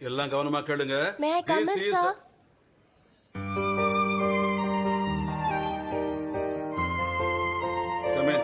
எல்லாம் கவனமா கேளுங்க. May I come in, sir? Come in.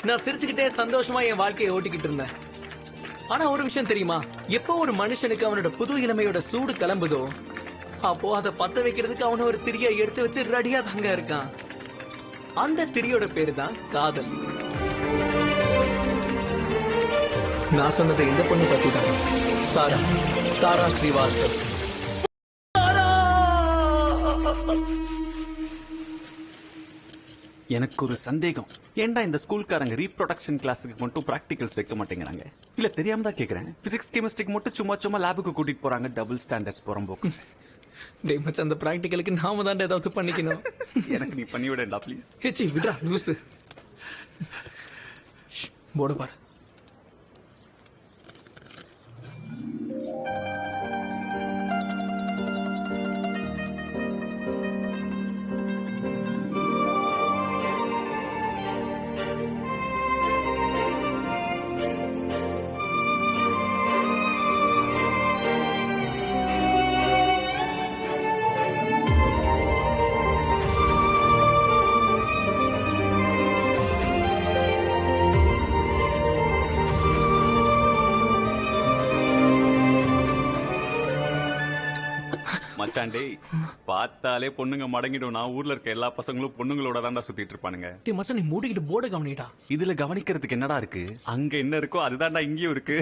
நான் சிரிச்சுக்கிட்டே சந்தோஷமா என் வாழ்க்கையை ஓட்டிக்கிட்டு இருந்தேன். ஆனா ஒரு விஷயம் தெரியுமா, எப்போ ஒரு மனுஷனுக்கு அவனோட புது இளமையோட சூடு கிளம்புதோ அப்போ அதை பத்த வைக்கிறதுக்கு அவன ஒரு திரியை எடுத்து வச்சு ரெடியா தாங்க இருக்கான். அந்த திரியோட பேரு தான் காதல். நான் சொன்னது இந்த பொண்ணு பத்தி தான். தாரா தாரா ஸ்ரீவாஸ்தவ். எனக்கு ஒரு சந்தேகம். ஏன்டா இந்த ஸ்கூல்காரங்க ரீப்ரொடக்ஷன் கிளாஸுக்கு மட்டும் பிராக்டிகல்ஸ் வைக்க மாட்டேங்கிறாங்க? இல்ல தெரியாம தான் கேக்குறேன். பிசிக்ஸ் கெமிஸ்ட்ரிக்கு மட்டும் சும்மா லேபுக்கு கூட்டிட்டு போறாங்க. டபுள் ஸ்டாண்டர்ட்ஸ் போறம்போக்கு. டேய் மச்சான், அந்த பிராக்டிகலுக்கு நாம தான் ஏதாவது பண்ணிக்கணும். எனக்கு நீ பண்ணி விடா ப்ளீஸ். ஹெச்சி விட்றா லூசு. போட பாரு. மச்சாண்டே, பார்த்தாலே பொண்ணுங்க மடங்கிடும். நான் ஊர்ல இருக்க எல்லா பசங்களும் பொண்ணுங்களோட தான்டா சுத்திட்டு இருப்பானுங்க. டேய் மச்சான், நீ மூடிக்கிட்டு போர்டு கவனிடா. இதுல கவனிக்கிறதுக்கு என்னடா இருக்கு? அங்க என்ன இருக்கோ அதுதான்டா இங்கேயும் இருக்கு.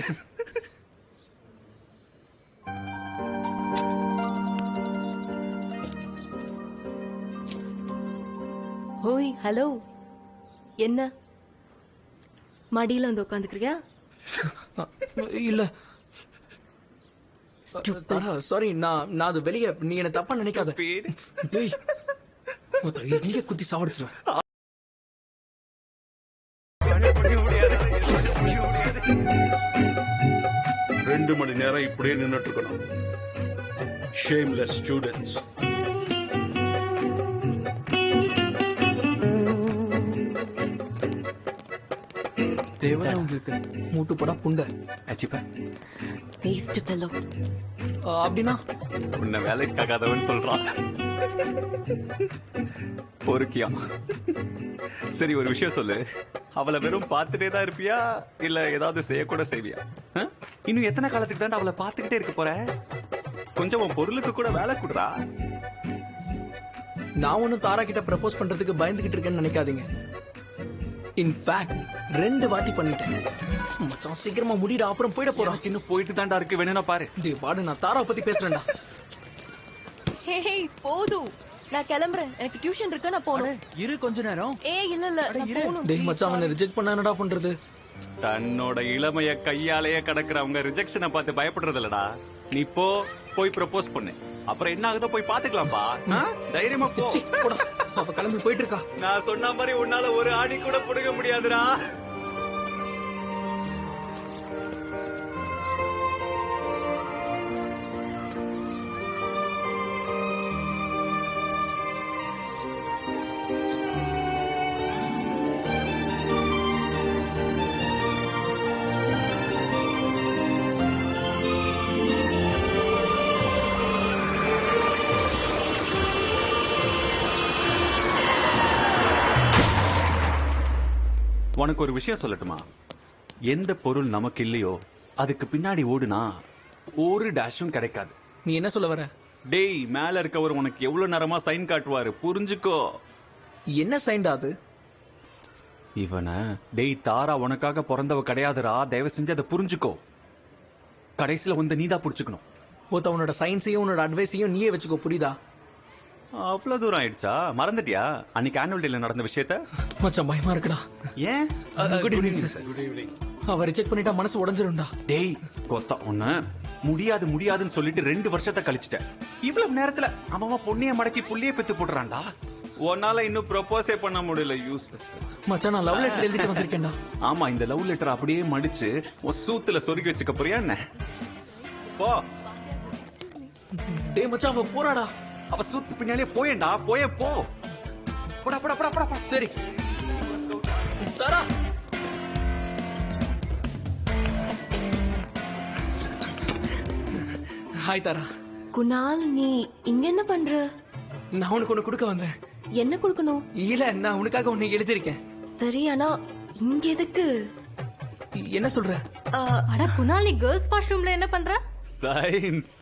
ஓய் ஹலோ, என்ன மடியில வந்து உட்காந்துக்கிறியா? இல்ல சாரி, நான் அது வெளியே. நீ என்ன தப்பா நினைக்காத. டேய், இங்கே குத்தி சாவடிச்சிருவேன். 2 மணி நேரம் இப்படியே நின்னுட்டு இருக்கணும். Shameless students. தேவை உங்களுக்கு மூட்டு போடா புண்ட. அச்சிப்பா வேஸ்ட் ஃபெலோ. அப்படின்னா உன்னை வேலைக்காகாதவன் சொல்றான். பொறுக்கியா? சரி, ஒரு விஷயம் சொல்லு. அவளை வெறும் பார்த்துட்டே தான் இருப்பியா, இல்ல ஏதாவது செய்யக்கூட செய்வியா? இன்னும் எத்தனை காலத்துக்கு தான் அவளை பார்த்துக்கிட்டே இருக்க போற? கொஞ்சம் உன் பொருளுக்கு கூட வேலை கொடுறா. நான் ஒன்னும் தாரா கிட்ட ப்ரப்போஸ் பண்றதுக்கு பயந்துகிட்டு இருக்கேன்னு நினைக்காதீங்க. இன்ஃபேக்ட் 2 வாட்டி பண்ணிட்டேன். மச்சான் சீக்கிரமா முடிடா, அப்புறம் போயிட போறான். இன்னும் போயிட்டு தான்டா இருக்கு. வேணா பாரு. டேய் பாடு, நான் தாராவை பத்தி பேசுறேன்டா. ஹே போதும், நான் கிளம்புறேன். எனக்கு டியூஷன் இருக்கு, நான் போறேன். இரு கொஞ்ச நேரம். இல்ல நான் போணும். டேய் மச்சான், அவனை ரிஜெக்ட் பண்ணா என்னடா பண்றது? தன்னோட இளமைய கையாலேயே கடக்குறவங்க ரிஜெக்ஷனை பார்த்து பயப்படுறது இல்லடா. நீ போய் ப்ரப்போஸ் பண்ணு. அப்புறம் என்ன ஆகுதோ போய் பாத்துக்கலாம்ப்பா. தைரியமா போ. போடா, அவ கிளம்பி போயிட்டு இருக்கா. நான் சொன்ன மாதிரி உன்னால ஒரு ஆணி கூட புடுங்க முடியாதுடா. உனக்கு ஒரு விஷயம் சொல்லட்டுமா? எந்த பொருள் நமக்கு இல்லையோ அதுக்கு பின்னாடி ஓடுனா ஒரு டேஷும் கிடைக்காது. நீ என்ன சொல்ல வர? டேய், மேல இருக்கவர் உனக்கு எவ்வளவு நேரமா சைன் காட்டுவாரு, புரிஞ்சுக்கோ. என்ன சைன்டா அது? இவன டேய், தாரா உனக்காக பிறந்தவ கிடையாதுரா. தயவு செஞ்சு அதை புரிஞ்சுக்கோ. கடைசியில வந்து நீதான் புடிச்சுக்கணும். உன்னோட சயின்ஸையும் உன்னோட அட்வைஸையும் நீயே வச்சுக்கோ, புரியுதா? அவ்வளவு தூரம் ஆயிடுச்சா? மறந்துட்டியா அன்னைக்கு ஆனுவல் டேல நடந்த விஷயத்த? மச்சான் பயமா இருக்குடா. ஏன்? Good evening sir. Good evening. அவ ரிஜெக்ட் பண்ணிட்டா மனசு உடைஞ்சிரும்டா. டேய் கொத்தா, ஒண்ணு முடியாதுன்னு சொல்லிட்டு 2 வருஷத்தை கழிச்சிட்ட. இவ்வளவு நேரத்துல அவன் பொண்ணைய மடக்கி புள்ளைய பெத்து போடுறான்டா. உன்னால இன்னும் ப்ரொபோஸே பண்ண முடியல யூஸ்லெஸ். மச்சான் நான் லவ் லெட்டர் எழுதிட்டு வந்திருக்கேன்டா. ஆமா, இந்த லவ் லெட்டர் அப்படியே மடிச்சு உன் சூத்துல சொருகி வச்சுக்க போறியா என்ன? போ. டேய் மச்சான் அவ போறாடா. அவ சூத்து பின்னாலே போயேன்டா, போயே போ. போடா போடா போடா போடா. சரி தாரா. ஹாய் தாரா. குணால், நீ இங்க என்ன பண்ற? நான் உனக்கு ஒண்ணு கொடுக்க வந்தேன். என்ன கொடுக்கணும்? இல்ல, நான் உனக்காக ஒண்ணு எழுதிருக்கேன். சரி, ஆனா இங்க எதுக்கு? என்ன சொல்ற? அட குணால், நீ கேர்ள்ஸ் வாஷ்ரூம்ல என்ன பண்ற? சயின்ஸ்.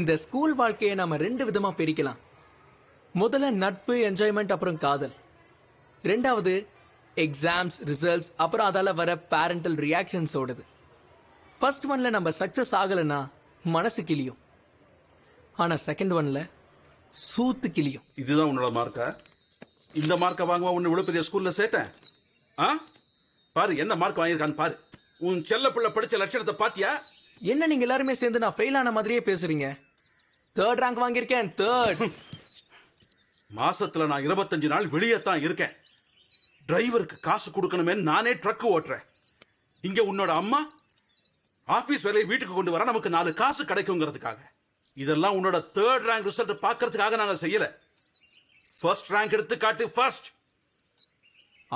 இந்த ஸ்கூல் வாழ்க்கையை நாம 2 விதமா பிரிக்கலாம். முதல்ல நட்பு, என்ஜாய்மெண்ட், அப்புறம் காதல். ரெண்டாவது எக்ஸாம்ஸ், ரிசல்ட்ஸ், அப்புறம் அதால வர பேரண்டல் ரியாக்ஷன்ஸ் ஓடுது. ஃபர்ஸ்ட் ஒன்ல நம்ம சக்சஸ் ஆகலன்னா மனசு கிளியும். ஆனா செகண்ட் ஒன்ல சூத்து கிளியும். இதுதான் உன்னோட மார்க்கா? இந்த மார்க்கை வாங்குவா உன்னை இவ்வளவு பெரிய ஸ்கூல்ல சேர்த்தேன்? பாரு என்ன மார்க் வாங்கியிருக்கான்னு பாரு. உன் செல்ல பிள்ளை படிச்ச லட்சணத்தை பாத்தியா? என்ன நீங்க எல்லாருமே சேர்ந்து நான் ஃபெயில் ஆன மாதிரியே பேசுறீங்க? 3rd ரேங்க் வாங்கியிருக்கேன். 3rd. மாசத்துல நான் 25 நாள் வெளியே தான் இருக்கேன். டிரைவருக்கு காசு கொடுக்கணுமே நானே ட்ரக் ஓட்டுறேன். இங்க உன்னோட அம்மா ஆபீஸ் வேலையை வீட்டுக்கு கொண்டு வர நமக்கு 4 காசு கிடைக்குங்கிறதுக்காக. இதெல்லாம் உன்னோட 3rd ரேங்க் ரிசல்ட் பாக்குறதுக்காக நாங்க செய்யல. ஃபர்ஸ்ட் ரேங்க் எடுத்து காட்டு. ஃபர்ஸ்ட்.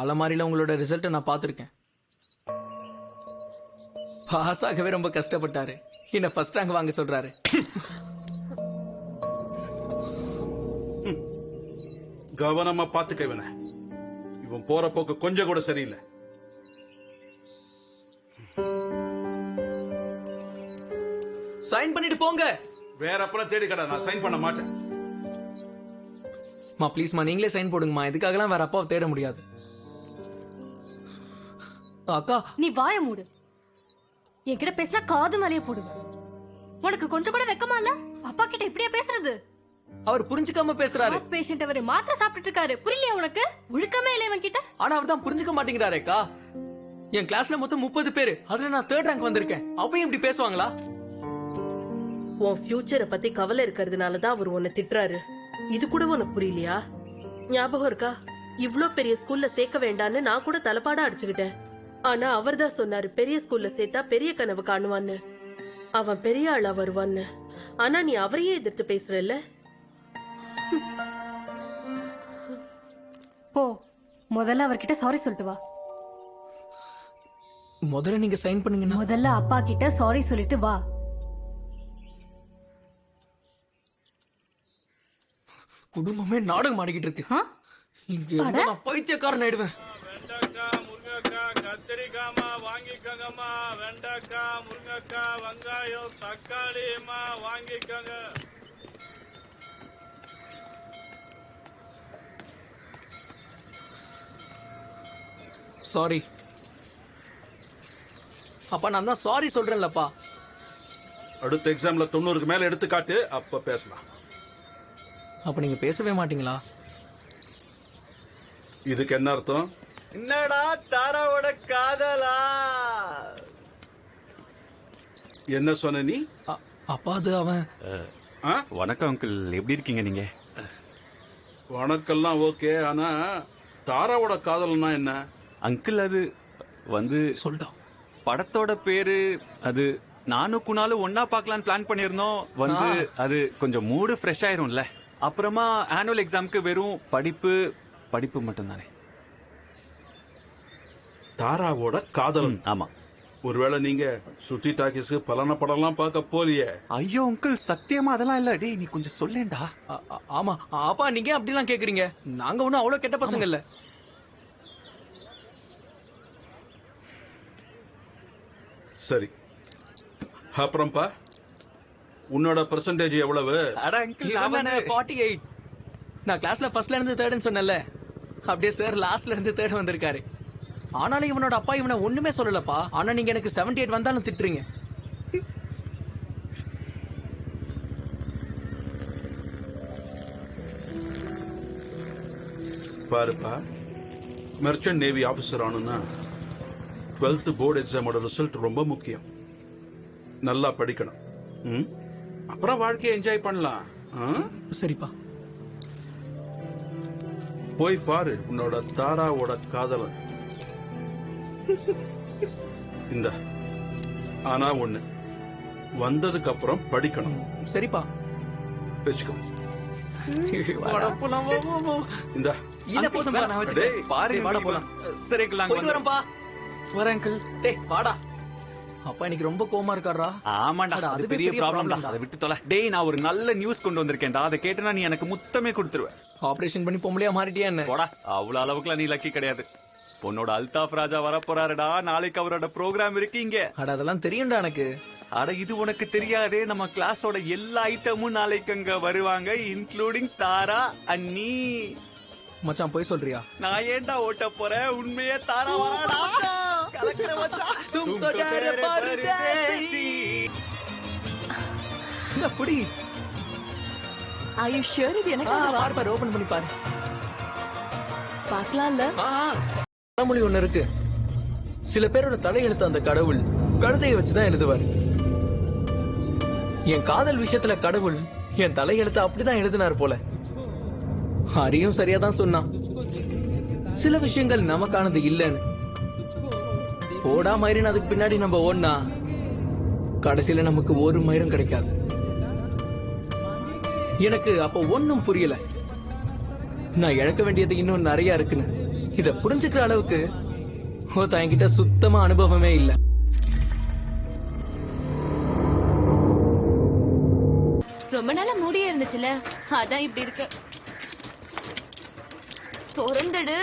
அலமாரியில உங்களோட ரிசல்ட்டை நான் பார்த்திருக்கேன். பாஸ் ஆகவே ரொம்ப கஷ்டப்பட்டாரு. என்ன ஃபர்ஸ்ட் ரேங்க் வாங்க சொல்றாரு. கவனமா பாத்துக்க இவனை. இவன் போற போக்கு கொஞ்சம் கூட சரியில்லை. சைன் பண்ணிட்டு போங்க. வேற அப்பறம் தேடி கடை. நான் சைன் பண்ண மாட்டேன். மா ப்ளீஸ்மா, நீங்களே சைன் போடுங்கம்மா. இதுக்காகலாம் வேற அப்பாவை தேட முடியாது. அக்கா, நீ வாய மூடு. என்கிட்ட பேசினா காது மேலேயே போடுவேன். உனக்கு கொஞ்சம் கூட வெக்கமா இல்ல? அப்பா கிட்ட இப்படியா பேசுறது? அவர் புரிஞ்சுக்காம பேசுறாரு. பேஷண்ட் அவரு மாத்திரை சாப்பிட்டு இருக்காரு. புரியலையா உனக்கு? ஒழுக்கமே இல்லை இவன் கிட்ட. ஆனா அவர் தான் புரிஞ்சுக்க மாட்டேங்கிறாரேக்கா. என் கிளாஸ்ல மொத்தம் 30 பேரு. அதுல நான் 3rd ரேங்க் வந்திருக்கேன். அப்பயும் இப்படி பேசுவாங்களா? உன் ஃபியூச்சரை பத்தி கவலை இருக்கிறதுனால தான் அவர் உன்னை திட்டுறாரு. இது கூட உனக்கு புரியலையா? ஞாபகம் இருக்கா? இவ்ளோ பெரிய ஸ்கூல்ல சேர்க்க வேண்டான்னு நான் கூட தலைப்பாடா அடிச்சுக்கிட்டேன். ஆனா அவர் தான் சொன்னாரு பெரிய ஸ்கூல்ல சேர்த்தா பெரிய கனவு காணுவான்னு. அவன் பெரிய ஆளா வருவான்னு. ஆனா நீ அவரையே எதிர்த்து பேசுறல்ல. போ, முதல்ல அவர்கிட்ட சாரி சொல்லிட்டு வா. முதல்ல நீங்க சைன் பண்ணுங்க. முதல்ல அப்பா கிட்ட சாரி சொல்லிட்டு வா. குடும்பமே நாடகம் ஆடிக்கிட்டு இருக்கு. இங்க இருந்தா நான் பைத்தியக்காரன் ஆயிடுவேன். வெண்டைக்காய், முருங்கைக்காய், கத்திரிக்காய்மா வாங்கிக்கோங்கம்மா. வெண்டைக்காய், முருங்கைக்காய், வெங்காயம், தக்காளிமா வாங்கிக்கோங்க. சாரி அப்பா, நான் தான் சாரி சொல்றேன்லப்பா. அடுத்த எக்ஸாம்ல 90க்கு மேல எடுத்து காட்டு. அப்ப பேசலாம். அப்ப நீங்க பேசவே மாட்டீங்களா? இதுக்கு என்ன அர்த்தம்? என்னடா தாராவோட காதலா? என்ன சொன்ன நீ? அப்பா அது அவன். வணக்கம் அங்கிள், எப்படி இருக்கீங்க நீங்க? வணக்கம்லாம் ஓகே. ஆனா தாராவோட காதல்னா என்ன? அங்கிள் அது வந்து சொல்டா. படத்தோட பேரு அது. நானும் குணாலும் ஒன்னா பார்க்கலான்னு பிளான் பண்ணிருந்தோம். வந்து அது கொஞ்சம் மூடு ஃப்ரெஷ் ஆயிரும்ல. அப்புறமா ஆனுவல் எக்ஸாம்க்கு வெறும் படிப்பு படிப்பு மட்டும்தானே. தாராவோட காதல். ஆமா. ஒருவேளை நீங்க சுத்தி டாக்கிஸ் பலன படம்லாம் பார்க்க போலியே? ஐயோ அங்கிள், சத்தியமா அதெல்லாம் இல்ல. டேய் நீ கொஞ்சம் சொல்லேன்டா. ஆமா அப்பா, நீங்க அப்படிலாம் கேக்குறீங்க? நாங்க ஒண்ணும் அவ்வளவு கெட்ட பசங்க இல்ல. சரி, அப்புறம்பா உன்னோட பெர்சன்டேஜ் எவ்வளவு? அட அங்கிள், இவன் தானே 48. நான் கிளாஸ்ல ஃபர்ஸ்ட்ல இருந்து 3rd சொன்னேன்ல. அப்படியே சார் லாஸ்ட்ல இருந்து 3rd வந்திருக்காரு. ஆனாலும் இவனோட அப்பா இவனை ஒண்ணுமே சொல்லலப்பா. ஆனா நீங்க எனக்கு 78 வந்தாலும் திட்டுறீங்க. பாருப்பா, மெர்ச்சன்ட் நேவி ஆபீசர் ஆனுன்னா 12th போர்டு எக்ஸாமோட ரிசல்ட் ரொம்ப முக்கியம். நல்லா படிக்கணும். அப்புறம் வாழ்க்கையை என்ஜாய் பண்ணலாம். சரிப்பா. போய் பாரு உன்னோட தாராவோட காதலன். இந்த ஆனா ஒண்ணு, வந்ததுக்கு அப்புறம் படிக்கணும். சரிப்பா. வச்சுக்கோ. வாடா போலாம், வா, வா, வா. இந்த இல்ல போதும்பா, நான் வச்சுக்கிறேன். டேய், பாரு, டேய், வாடா போலாம். சரி அங்கிள், நாங்க போயிட்டு வரேன்ப்பா. வரேன் அங்கிள். டேய் வாடா. அப்பா இன்னைக்கு ரொம்ப கோவமா இருக்காரா? ஆமாண்டா, அட, அது அதுவே பெரிய பெரிய ப்ராப்ளம்டா. problem அதை விட்டு தொலை. டேய், நான் ஒரு நல்ல நியூஸ் கொண்டு வந்திருக்கேன்டா. அதை கேட்டனா நீ எனக்கு முத்தமே கொடுத்துருவேன். ஆபரேஷன் பண்ணி பொம்பளையா மாறிட்டியா என்ன? போடா, அவ்வளவு அளவுக்குலாம் நீ லக்கி கிடையாது. உன்னோட அல்தாஃப் ராஜா வரப்போறாருடா. நாளைக்கு அவரோட ப்ரோக்ராம் இருக்கு இங்க. அட அதெல்லாம் தெரியும்டா எனக்கு. அட இது உனக்கு தெரியாதே, நம்ம கிளாஸோட எல்லா ஐட்டமும் நாளைக்கு அங்க வருவாங்க, இன்க்ளூடிங் தாரா அண்ணி. மச்சான் போய் சொல்றியா? நான் ஏன்டா ஓட்ட போறேன், உண்மையே தாரா வராடா. கலக்கிற மச்சான். तुम तो डर परदेसी. இந்த புடி. Are you sure இது எனக்கு பாரு பாரு, ஓபன் பண்ணி பாரு. பார்க்கலாம்ல? பழமொழி ஒண்ணு இருக்கு. சில பேரோட தலையெழுத்து அந்த கடவுள் கழுதையை வச்சுதான் எழுதுவார். என் காதல் விஷயத்துல கடவுள் என் தலையெழுத்து அப்படிதான் எழுதினார் போல. ஹரியும் சரியாதான் சொன்னான். சில விஷயங்கள் நமக்கானது இல்லைன்னு. ஓடா மயிரின் அதுக்கு பின்னாடி நம்ம ஓடனா கடைசியில நமக்கு ஒரு மயிரும் கிடைக்காது. எனக்கு அப்ப ஒன்னும் புரியல. நான் இழக்க வேண்டியது இன்னும் நிறைய இருக்குன்னு. இத புரிஞ்சுக்கிற அளவுக்கு என்கிட்ட சுத்தமா அனுபவமே இல்ல. ரொம்ப நாளா மூடியே இருந்துச்சுல, அதான் இப்படி இருக்கு. திறந்துடு.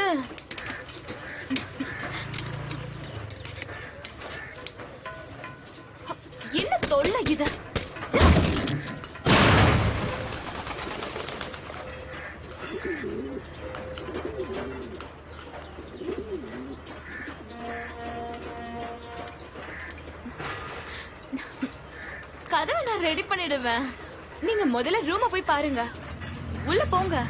என்ன தொல்லை இது? கதவை நான் ரெடி பண்ணிடுவேன். நீங்க முதல்ல ரூம போய் பாருங்க. உள்ள போங்க.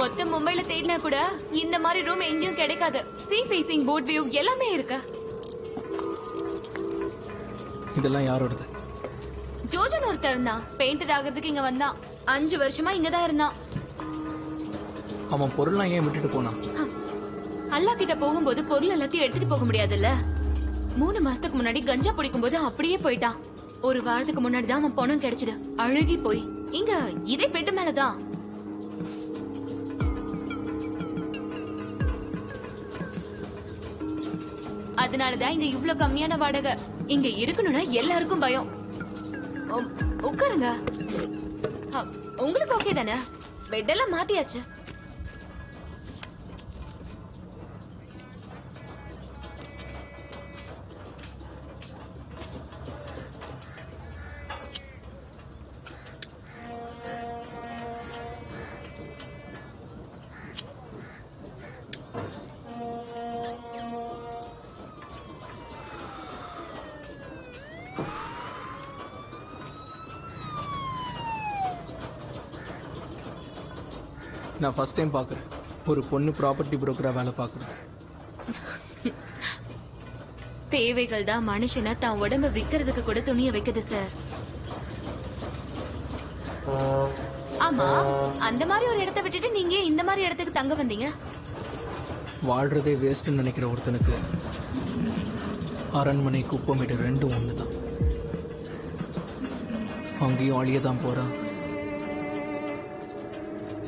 மொத்த மும்பைல தேடினா கூட இந்த மாதிரி ரூம் எங்கேயும் கிடைக்காது. சீ ஃபேசிங் போட் வியூ எல்லாமே இருக்கு. இதெல்லாம் யாரோடது? ஜோஜன் ஒருத்தர் இருந்தான். பெயிண்டர் ஆகிறதுக்கு இங்க வந்தான். 5 வருஷமா இங்கதான் இருந்தான். அவன் பொருள்லாம் ஏன் விட்டுட்டு போனான்? அல்லா கிட்ட போகும்போது பொருள் எல்லாத்தையும் எடுத்துட்டு போக முடியாதுல்ல. 3 மாசத்துக்கு முன்னாடி கஞ்சா பிடிக்கும் போது அப்படியே போயிட்டான். ஒரு வாரத்துக்கு முன்னாடி தான் அவன் பணம் கிடைச்சது. அழுகி போய் இங்க இதே பெட்டு மேலதான். அதனாலதான் இங்க இவ்ளோ கம்மியான வாடகை. இங்க இருக்கணும்னா எல்லாருக்கும் பயம். உட்காருங்க. உங்களுக்கு ஓகே தானே? பெட் எல்லாம் மாத்தியாச்சு. நான் ஃபர்ஸ்ட் டைம் பாக்குறேன் ஒரு பொண்ணு ப்ராப்பர்ட்டி புரோக்கரா வேலை பாக்குறேன். தேவைகள் தான் மனுஷனை தான் உடம்ப விக்கிறதுக்கு கூட துணிய வைக்குது சார். ஆமா, அந்த மாதிரி ஒரு இடத்தை விட்டுட்டு நீங்க இந்த மாதிரி இடத்துக்கு தங்க வந்தீங்க? வாழ்றதே வேஸ்ட்னு நினைக்கிற ஒருத்தனுக்கு அரண்மனை குப்பமேடு ரெண்டும் ஒண்ணுதான். அங்கேயும் அழியதான் போறான்,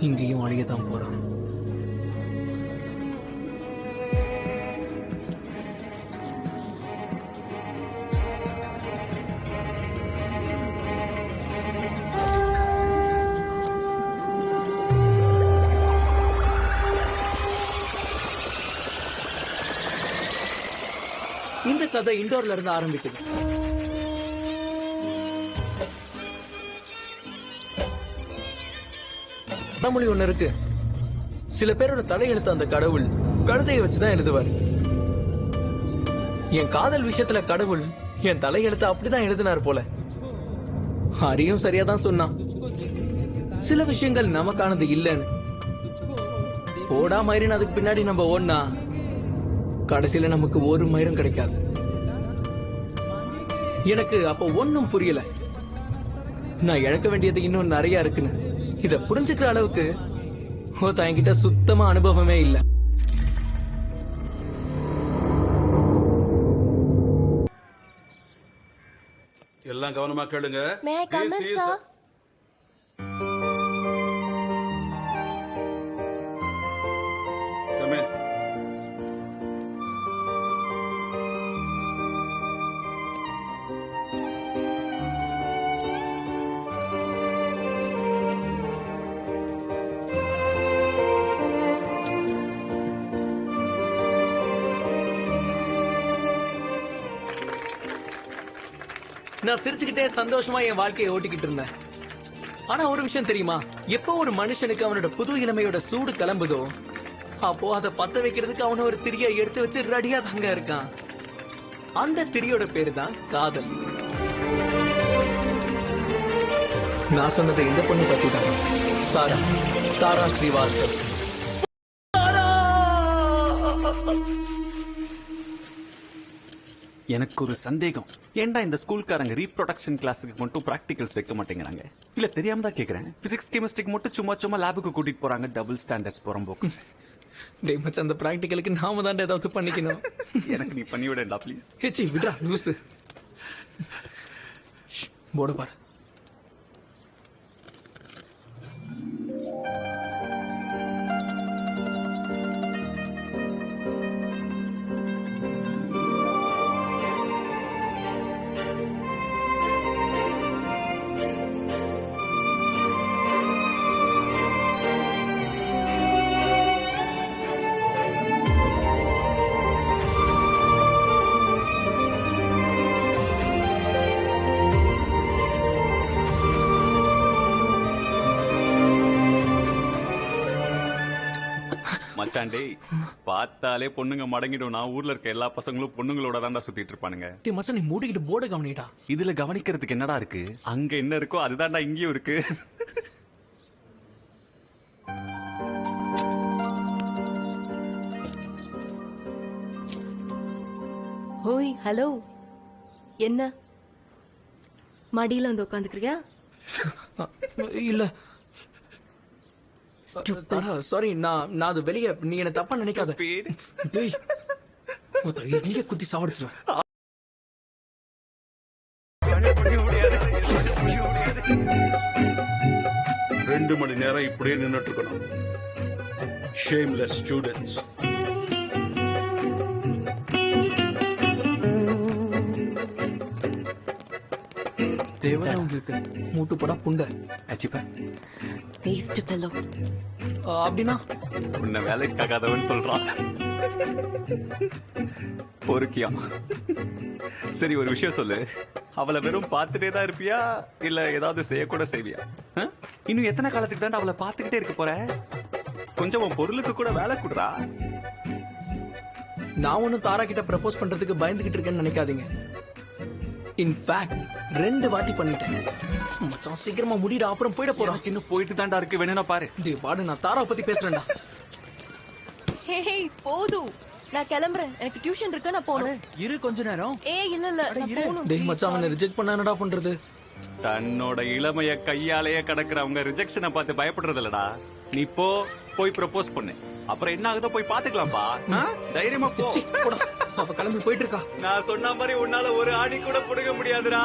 இங்கேயும் அழியதான் போறான். இந்த கதை இண்டோர்ல இருந்து ஆரம்பிக்குது. பழமொழி ஒண்ணு இருக்கு, சில பேரோட தலையெழுத்து அந்த கடவுள் கழுதையை வச்சுதான் எழுதுவார். என் காதல் விஷயத்துல கடவுள் என் தலையெழுத்து அப்படிதான் எழுதினார் போல. ஹரியும் சரியாதான் சொன்னான், சில விஷயங்கள் நமக்கானது இல்லைன்னு. போடா மயிரின் அதுக்கு பின்னாடி நம்ம ஓடனா கடைசியில நமக்கு ஒரு மயிரும் கிடைக்காது. எனக்கு அப்ப ஒன்னும் புரியல, நான் இழக்க வேண்டியது இன்னும் நிறைய இருக்குன்னு. இத புரிஞ்சுக்கிற அளவுக்கு என்கிட்ட சுத்தமா அனுபவமே இல்ல. எல்லாம் கவனமா கேளுங்க. May I come in, sir? Come in. நான் சிரிச்சுக்கிட்டே சந்தோஷமா என் வாழ்க்கையை ஓட்டிக்கிட்டு இருந்தேன். ஆனா ஒரு விஷயம் தெரியுமா, எப்போ ஒரு மனுஷனுக்கு அவனோட புது இளமையோட சூடு கிளம்புதோ அப்போ அதை பத்த வைக்கிறதுக்கு அவன ஒரு திரியை எடுத்து வச்சு ரெடியா தாங்க இருக்கான். அந்த திரியோட பேரு தான் காதல். நான் சொன்னது இந்த பொண்ணு பத்தி தான், தாரா தாரா ஸ்ரீவாஸ்தவ். எனக்கு ஒரு சந்தேகம், ஏன்டா இந்த ஸ்கூல்காரங்க ரீப்ரொடக்ஷன் கிளாஸுக்கு மட்டும் பிராக்டிகல்ஸ் வைக்க மாட்டேங்கிறாங்க? இல்ல தெரியாம தான் கேக்குறேன். பிசிக்ஸ் கெமிஸ்ட்ரிக்கு மட்டும் சும்மா சும்மா லேபுக்கு கூட்டிட்டு போறாங்க. டபுள் ஸ்டாண்டர்ட்ஸ் போறம்போக்கு. டேய் மச்சான், அந்த பிராக்டிகலுக்கு நாம தான் ஏதாவது பண்ணிக்கணும். எனக்கு நீ பண்ணி விடா ப்ளீஸ். ஹெச்சி விட்ரா லூசு. போட பாரு. மச்சாண்டே, பார்த்தாலே பொண்ணுங்க மடங்கிடும். நான் ஊர்ல இருக்க எல்லா பசங்களும் பொண்ணுங்களோட தான்டா சுத்திட்டு இருப்பானுங்க. டேய் மச்சான், நீ மூடிக்கிட்டு போர்டை கவனிடா. இதுல கவனிக்கிறதுக்கு என்னடா இருக்கு? அங்க என்ன இருக்கோ அதுதான்டா இங்கேயும் இருக்கு. ஓய் ஹலோ, என்ன மடியில வந்து உட்காந்துக்கிறியா? இல்ல சாரி, நான் அது வெளியே, நீ என்ன தப்பா நினைக்காத. டேய், இங்க குத்தி சாவடிச்சிருவேன். 2 மணி நேரம் இப்படியே நின்னுட்டு இருக்கணும். Shameless students. தேவையா உங்களுக்கு? மூட்டு போடா புண்டை. அச்சிப்பா, வேஸ்ட் ஃபெல்லோ. அப்படின்னா உன்னை வேலைக்காகாதவன் சொல்றான். பொறுக்கியா? சரி ஒரு விஷயம் சொல்லு, அவளை வெறும் பார்த்துட்டே தான் இருப்பியா இல்ல ஏதாவது செய்யக்கூட செய்வியா? இன்னும் எத்தனை காலத்துக்கு தான் அவளை பார்த்துக்கிட்டே இருக்க போற? கொஞ்சம் உன் பொருளுக்கு கூட வேலை கொடுறா. நான் ஒன்னும் தாரா கிட்ட ப்ரப்போஸ் பண்றதுக்கு பயந்துகிட்டு இருக்கேன்னு நினைக்காதீங்க. இன்ஃபேக்ட் 2 வாட்டி பண்ணிட்டேன். மச்சான் சீக்கிரமா முடிடா, அப்புறம் போயிட போறோம். இன்னும் போயிட்டு தாண்டா இருக்கு, வேணும்னா பாரு. டேய் பாடு, நான் தாரா பத்தி பேசுறேன்டா. ஹே போதும், நான் கிளம்புறேன். எனக்கு டியூஷன் இருக்கு, நான் போகணும். இரு கொஞ்ச நேரம். இல்ல நான் போகணும். டேய் மச்சான், அவனை ரிஜெக்ட் பண்ணா என்னடா பண்றது? தன்னோட இளமைய கையாலேயே கடக்குறவங்க ரிஜெக்ஷனை பார்த்து பயப்படுறது இல்லடா. நீ போய் ப்ரப்போஸ் பண்ணு, அப்புறம் என்ன ஆகுதோ போய் பாத்துக்கலாம்ப்பா. தைரியமா போ. சீ, போடா. அவ கிளம்பி போயிட்டு இருக்கா. நான் சொன்ன மாதிரி உன்னால ஒரு ஆணி கூட புடுங்க முடியாதுடா.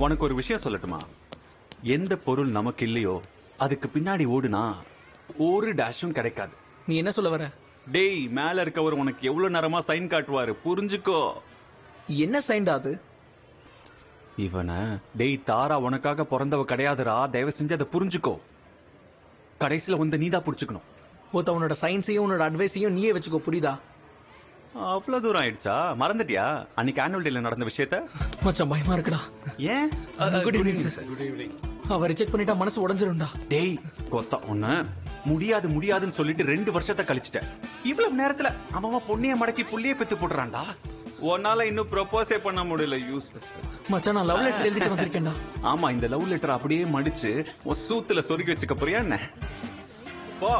உனக்கு ஒரு விஷயம் சொல்லட்டுமா? எந்த பொருள் நமக்கு இல்லையோ அதுக்கு பின்னாடி ஓடுனா ஒரு டேஷும் கிடைக்காது. நீ என்ன சொல்ல வர? டேய், மேல இருக்கவர் உனக்கு எவ்வளவு நேரமா சைன் காட்டுவாரு, புரிஞ்சுக்கோ. என்ன சைன்டா அது? இவன டேய், தாரா உனக்காக பிறந்தவ கிடையாதுடா, தயவு செஞ்சு அதை புரிஞ்சுக்கோ. கடைசியில வந்து நீதான் புடிச்சுக்கணும். உன்னோட சயின்ஸையும் உன்னோட அட்வைஸையும் நீயே வச்சுக்கோ, புரியுதா? அவ்வளவு தூரம் ஆயிடுச்சா? மறந்துட்டியா அன்னைக்கு ஆனுவல் டேல நடந்த விஷயத்த? மச்சான் பயமா இருக்குடா. ஏன்? Good evening sir. அவ ரிஜெக்ட் பண்ணிட்டா மனசு உடைஞ்சிரும்டா. டேய் கொத்தா, ஒண்ணு முடியாது முடியாதுன்னு சொல்லிட்டு 2 வருஷத்தை கழிச்சிட்டேன். இவ்வளவு நேரத்துல அவன் பொண்ணைய மடக்கி புள்ளிய பெத்து போடுறான்டா. உன்னால இன்னும் ப்ரொபோஸே பண்ண முடியல, யூஸ்லெஸ். மச்சான் நான் லவ் லெட்டர் எழுதிட்டு வந்திருக்கேன்டா. ஆமா, இந்த லவ் லெட்டர் அப்படியே மடிச்சு உன் சூத்துல சொருகி வச்சுக்க போறியா என்ன? போ.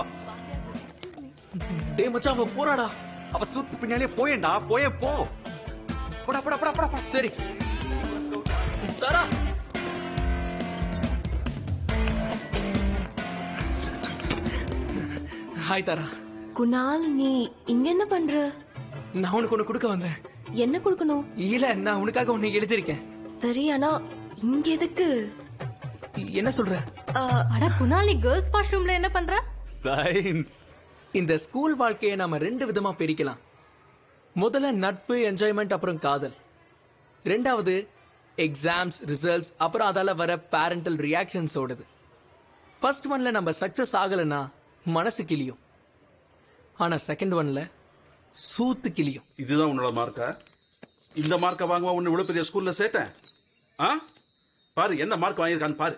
டேய் மச்சான் அவ போறாடா. அவ சூத்து பின்னாலே போயேண்டா, போயே போ. போடா போடா போடா போடா. சரி தாரா. ஹாய் தாரா. குணால், நீ இங்க என்ன பண்ற? நான் உனக்கு ஒண்ணு கொடுக்க வந்தேன். என்ன கொடுக்கணும்? இல்ல, நான் உனக்காக ஒண்ணு எழுதிருக்கேன். சரி, ஆனா இங்க எதுக்கு? என்ன சொல்ற? அட குணால், நீ கேர்ள்ஸ் வாஷ்ரூம்ல என்ன பண்ற? சயின்ஸ். இந்த ஸ்கூல் வாழ்க்கையை நாம 2 விதமா பிரிக்கலாம். முதல்ல நட்பு, என்ஜாய்மெண்ட், அப்புறம் காதல். ரெண்டாவது எக்ஸாம்ஸ், ரிசல்ட்ஸ், அப்புறம் அதால வர பேரண்டல் ரியாக்ஷன்ஸ் ஓடுது. ஃபர்ஸ்ட் ஒன்ல நம்ம சக்சஸ் ஆகலன்னா மனசு கிளியும். ஆனா செகண்ட் ஒன்ல சூத்து கிளியும். இதுதான் உன்னோட மார்க்கா? இந்த மார்க்கை வாங்குவா உன்னை இவ்வளவு பெரிய ஸ்கூல்ல சேர்த்தேன்? ஆ, பாரு என்ன மார்க் வாங்கியிருக்கான்னு பாரு.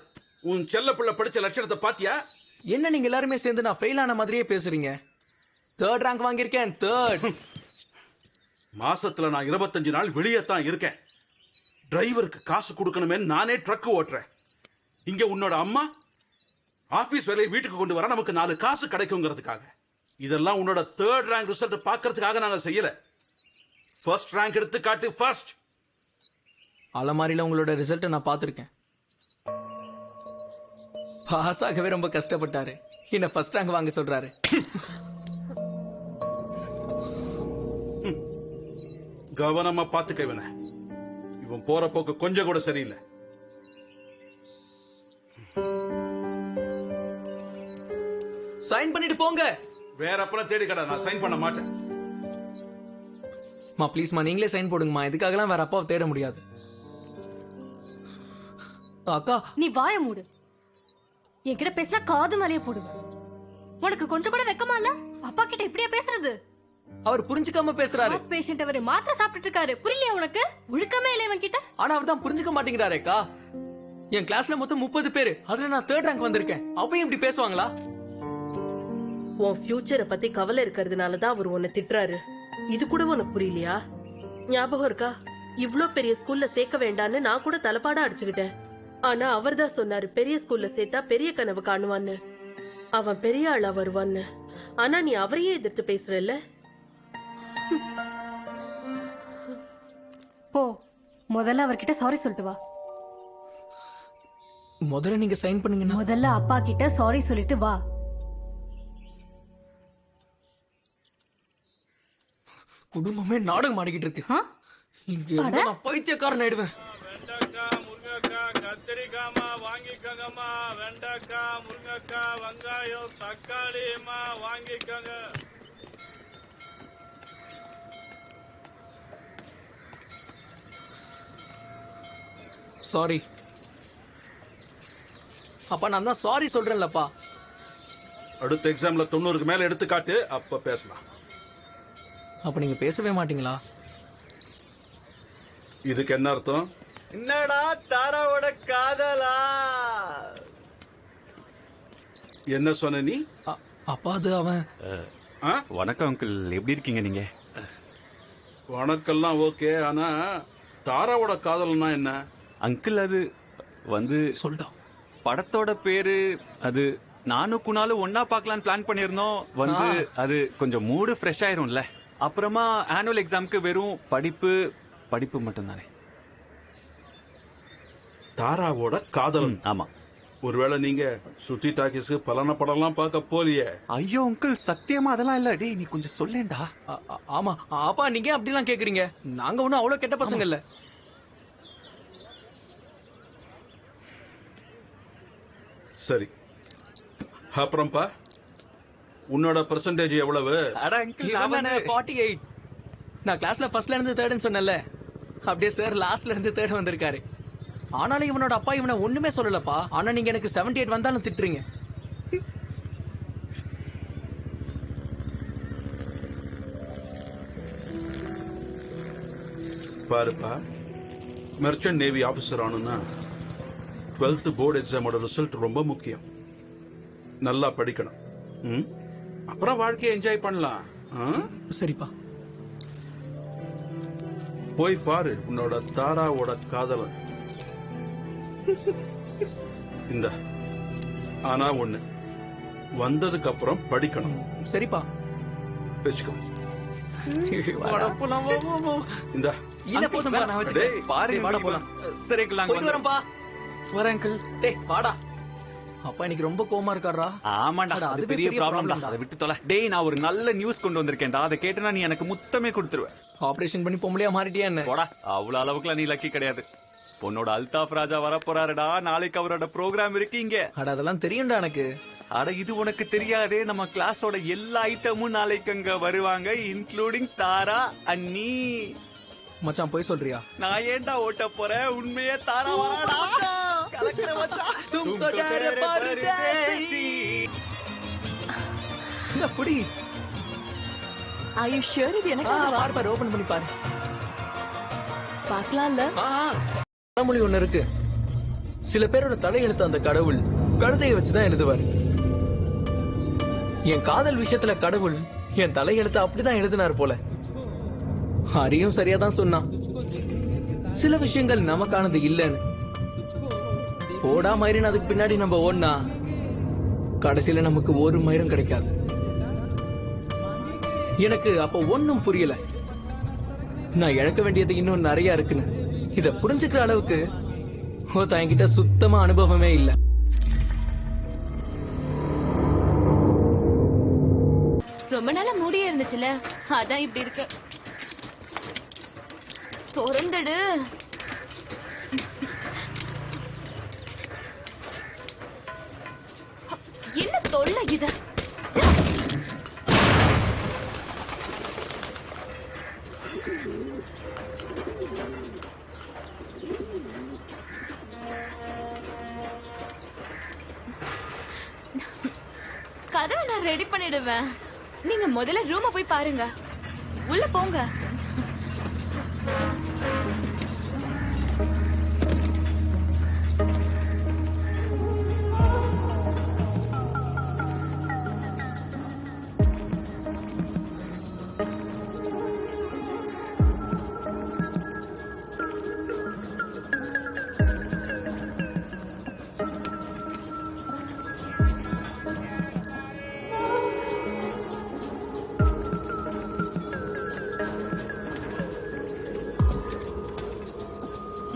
உன் செல்ல பிள்ளை படிச்ச லட்சணத்தை பாத்தியா? என்ன நீங்க எல்லாருமே சேர்ந்து நான் ஃபெயில் ஆன மாதிரியே பேசுறீங்க? 3rd ரேங்க் வாங்கியிருக்கேன், 3rd. மாசத்துல நான் 25 நாள் வெளியே தான் இருக்கேன். டிரைவருக்கு காசு கொடுக்கணுமே நானே ட்ரக் ஓட்டுறேன். இங்க உன்னோட அம்மா ஆபீஸ் வேலையை வீட்டுக்கு கொண்டு வர நமக்கு 4 காசு கிடைக்குங்கிறதுக்காக. இதெல்லாம் உன்னோட 3rd ரேங்க் ரிசல்ட் பாக்குறதுக்காக நாங்க செய்யல. ஃபர்ஸ்ட் ரேங்க் எடுத்து காட்டு, ஃபர்ஸ்ட். அலமாரியில உங்களோட ரிசல்ட் நான் பார்த்திருக்கேன். பாஸ் ஆகவே ரொம்ப கஷ்டப்பட்டாரு. என்ன ஃபர்ஸ்ட் ரேங்க் வாங்க சொல்றாரு. கவனமா பாத்துக்க இவனை. இவன் போற போக்கு கொஞ்சம் கூட சரியில்லை. சைன் பண்ணிட்டு போங்க. வேற அப்பெல்லாம் தேடி கடை, நான் சைன் பண்ண மாட்டேன். மா ப்ளீஸ்மா, நீங்களே சைன் போடுங்கம்மா. இதுக்காகலாம் வேற அப்பாவை தேட முடியாது. அக்கா, நீ வாய மூடு. என்கிட்ட பேசினா காது மேலேயே போடுவேன். உனக்கு கொஞ்சம் கூட வெக்கமா இல்ல? அப்பா கிட்ட இப்படியா பேசுறது? அவர் புரிஞ்சுக்காம பேசுறாரு. பேஷண்ட் அவரு மாத்திரை சாப்பிட்டு இருக்காரு, புரியலையா உனக்கு? ஒழுக்கமே இல்லை இவன் கிட்ட. ஆனா அவர் தான் புரிஞ்சுக்க மாட்டேங்கிறாரேக்கா. என் கிளாஸ்ல மொத்தம் 30 பேரு, அதுல நான் 3rd ரேங்க் வந்திருக்கேன். அப்பயும் இப்படி பேசுவாங்களா? உன் ஃபியூச்சரை பத்தி கவலை இருக்கிறதுனால தான் அவர் உன்னை திட்டுறாரு. இது கூட உனக்கு புரியலையா? ஞாபகம் இருக்கா? இவ்ளோ பெரிய ஸ்கூல்ல சேர்க்க வேண்டான்னு நான் கூட தலைப்பாடா அடிச்சுக்கிட்டேன். ஆனா அவர் தான் சொன்னாரு பெரிய ஸ்கூல்ல சேர்த்தா பெரிய கனவு காணுவான்னு. அவன் பெரிய ஆளா வருவான்னு. ஆனா நீ அவரையே எதிர்த்து பேசுறல்ல. போ, முதல்ல அவர்கிட்ட சாரி சொல்லிட்டு வா. முதல்ல நீங்க சைன் பண்ணுங்க. முதல்ல அப்பா கிட்ட சாரி சொல்லிட்டு வா. குடும்பமே நாடகம் ஆடிக்கிட்டு இருக்கு. இங்க இருந்தா நான் பைத்தியக்காரன் ஆயிடுவேன். வெண்டைக்காய், முருங்கைக்காய், கத்திரிக்காய்மா வாங்கிக்கோங்கம்மா. வெண்டைக்காய், முருங்கைக்காய், வெங்காயம், தக்காளிமா வாங்கிக்கோங்க. சாரி அப்பா, நான் தான் சாரி சொல்றேன்லப்பா. அடுத்த எக்ஸாம்ல 90க்கு மேல எடுத்து காட்டு, அப்ப பேசலாம். அப்ப நீங்க பேசவே மாட்டீங்களா? இதுக்கு என்ன அர்த்தம்? என்னடா தாராவோட காதலா? என்ன சொன்ன நீ? அப்பா அது அவன். ஆ? வணக்கம் அங்கிள், எப்படி இருக்கீங்க நீங்க? வணக்கம்லாம் ஓகே, ஆனா தாராவோட காதல்னா என்ன? அங்கிள் அது வந்து சொல்டா. படத்தோட பேரு அது. நானும் குணாலும் ஒன்னா பார்க்கலான்னு பிளான் பண்ணிருந்தோம். வந்து அது கொஞ்சம் மூடு ஃப்ரெஷ் ஆயிரும்ல. அப்புறமா ஆனுவல் எக்ஸாம்க்கு வெறும் படிப்பு படிப்பு மட்டும் தானே. தாராவோட காதல்? ஆமா. ஒருவேளை நீங்க சுத்தி டாக்கிஸ் பலான படம்லாம் பார்க்க போலியே? ஐயோ அங்கிள், சத்தியமா அதெல்லாம் இல்ல. டேய் நீ கொஞ்சம் சொல்லேன்டா. ஆமா அப்பா, நீங்க அப்படிலாம் கேக்குறீங்க? நாங்க ஒண்ணும் அவ்வளவு கெட்ட பசங்க இல்ல. சரி, அப்புறம்ப்பா உன்னோட பெர்சன்டேஜ் எவ்வளவு? அட அங்கிள் இவன் தானே 48. நான் கிளாஸ்ல ஃபர்ஸ்ட்ல இருந்து தேர்ட்னு சொன்னல, அப்படியே சார் லாஸ்ட்ல இருந்து தேர்ட் வந்திருக்காரு. ஆனாலும் இவனோட அப்பா இவனை ஒண்ணுமே சொல்லலப்பா. ஆனா நீங்க எனக்கு 78 வந்தாலும் திட்டுறீங்க. பாருப்பா, மெர்ச்சன்ட் நேவி ஆபீசர் ஆனுன்னா 12th போர்டு எக்ஸாமோட ரிசல்ட் ரொம்ப முக்கியம். நல்லா படிக்கணும். ம்? அப்புறம் வாழ்க்கையை என்ஜாய் பண்ணலாம். ஆ? சரிப்பா. போய் பாரு உன்னோட தாராவோட காதலன். இந்த ஆனா ஒண்ணு, வந்ததுக்கு அப்புறம் படிக்கணும். சரிப்பா. வச்சுக்கோ. வாடா போலாம், வா, வா, வா. இந்த இல்ல போதும்பா, நான் வச்சுக்கிறேன். டேய், பாரு டேய், வாடா போலாம். சரி அங்கிள் நாங்க போயிட்டு வரேன்ப்பா. வரேன் அங்கிள். டேய் வாடா. அப்பா இன்னைக்கு ரொம்ப கோவமா இருக்காரா? ஆமாண்டா, அட, அது அதுவே பெரிய பெரிய ப்ராப்ளம் problem தான். தான். அதை விட்டு தொலை. டேய், நான் ஒரு நல்ல நியூஸ் கொண்டு வந்திருக்கேன்டா. அதை கேட்டனா நீ எனக்கு முத்தமே கொடுத்துருவ. ஆபரேஷன் பண்ணி பொம்பளையா மாறிட்டியா என்ன? போடா, அவ்வளவு அளவுக்குலாம் நீ லக்கி கிடையாது. உன்னோட அல்தாஃப் ராஜா வரப்போறாருடா. நாளைக்கு அவரோட ப்ரோக்ராம் இருக்கு இங்க. அட அதெல்லாம் தெரியும்டா எனக்கு. அட இது உனக்கு தெரியாதே, நம்ம கிளாஸோட எல்லா ஐட்டமும் நாளைக்கு அங்க வருவாங்க, இன்க்ளூடிங் தாரா அண்ணி. மச்சான் போய் சொல்றியா? நான் ஏன்டா ஓட்ட போறேன், உண்மையே தாரா வராடா. கலக்கிற மச்சான். तुम तो डरे परदेसी. இந்த புடி. Are you sure இது எனக்கு பாரு பாரு, ஓபன் பண்ணி பாரு. பார்க்கலாம்ல? பழமொழி ஒண்ணு இருக்கு. சில பேரோட தலையெழுத்து அந்த கடவுள் கழுதையை வச்சுதான் எழுதுவார். என் காதல் விஷயத்துல கடவுள் என் தலையெழுத்து அப்படிதான் எழுதினார் போல. ஹரியும் சரியாதான் சொன்னான். சில விஷயங்கள் நமக்கானது இல்லைன்னு. போடா மயிரின் அதுக்கு பின்னாடி நம்ம ஓடனா கடைசியில நமக்கு ஒரு மயிரும் கிடைக்காது. எனக்கு அப்ப ஒன்னும் புரியல. நான் இழக்க வேண்டியது இன்னும் நிறைய இருக்குன்னு. இத புரிஞ்சுக்கிற அளவுக்கு என்கிட்ட சுத்தமா அனுபவமே இல்ல. ரொம்ப நாளா மூடியே இருந்துச்சுல, அதான் இப்படி இருக்கு. திறந்துடு. என்ன தொல்லை இது? கதவை நான் ரெடி பண்ணிடுவேன். நீங்க முதல்ல ரூம போய் பாருங்க. உள்ள போங்க.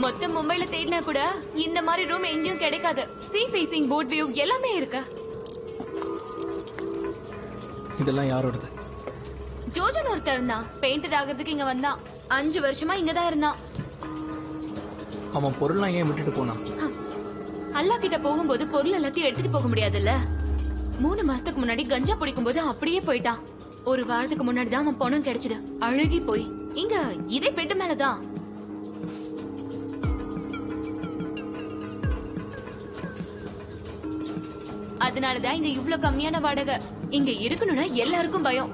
மொத்த மும்பைல தேடினா கூட இந்த மாதிரி ரூம் எங்கேயும் கிடைக்காது. சீ ஃபேசிங் போட் வியூ எல்லாமே இருக்கு. இதெல்லாம் யாரோடது? ஜோஜன் ஒருத்தர் இருந்தான், பெயிண்டர் ஆகிறதுக்கு இங்க வந்தான். 5 வருஷமா இங்கதான் இருந்தான். அவன் பொருள்லாம் ஏன் விட்டுட்டு போனான்? அல்லா கிட்ட போகும்போது பொருள் எல்லாத்தையும் எடுத்துட்டு போக முடியாதுல்ல. 3 மாசத்துக்கு முன்னாடி கஞ்சா பிடிக்கும் போது அப்படியே போயிட்டான். ஒரு வாரத்துக்கு முன்னாடி தான் அவன் பணம் கிடைச்சது. அழுகி போய் இங்க இதே பெட்டு மேலதான். அதனாலதான் இங்க இவ்வளவு கம்மியான வாடகை. இங்க இருக்கணும்னா எல்லாருக்கும் பயம்.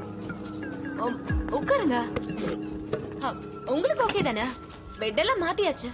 உட்காருங்க. உங்களுக்கு ஓகே தானே? பெட் எல்லாம் மாத்தியாச்சு.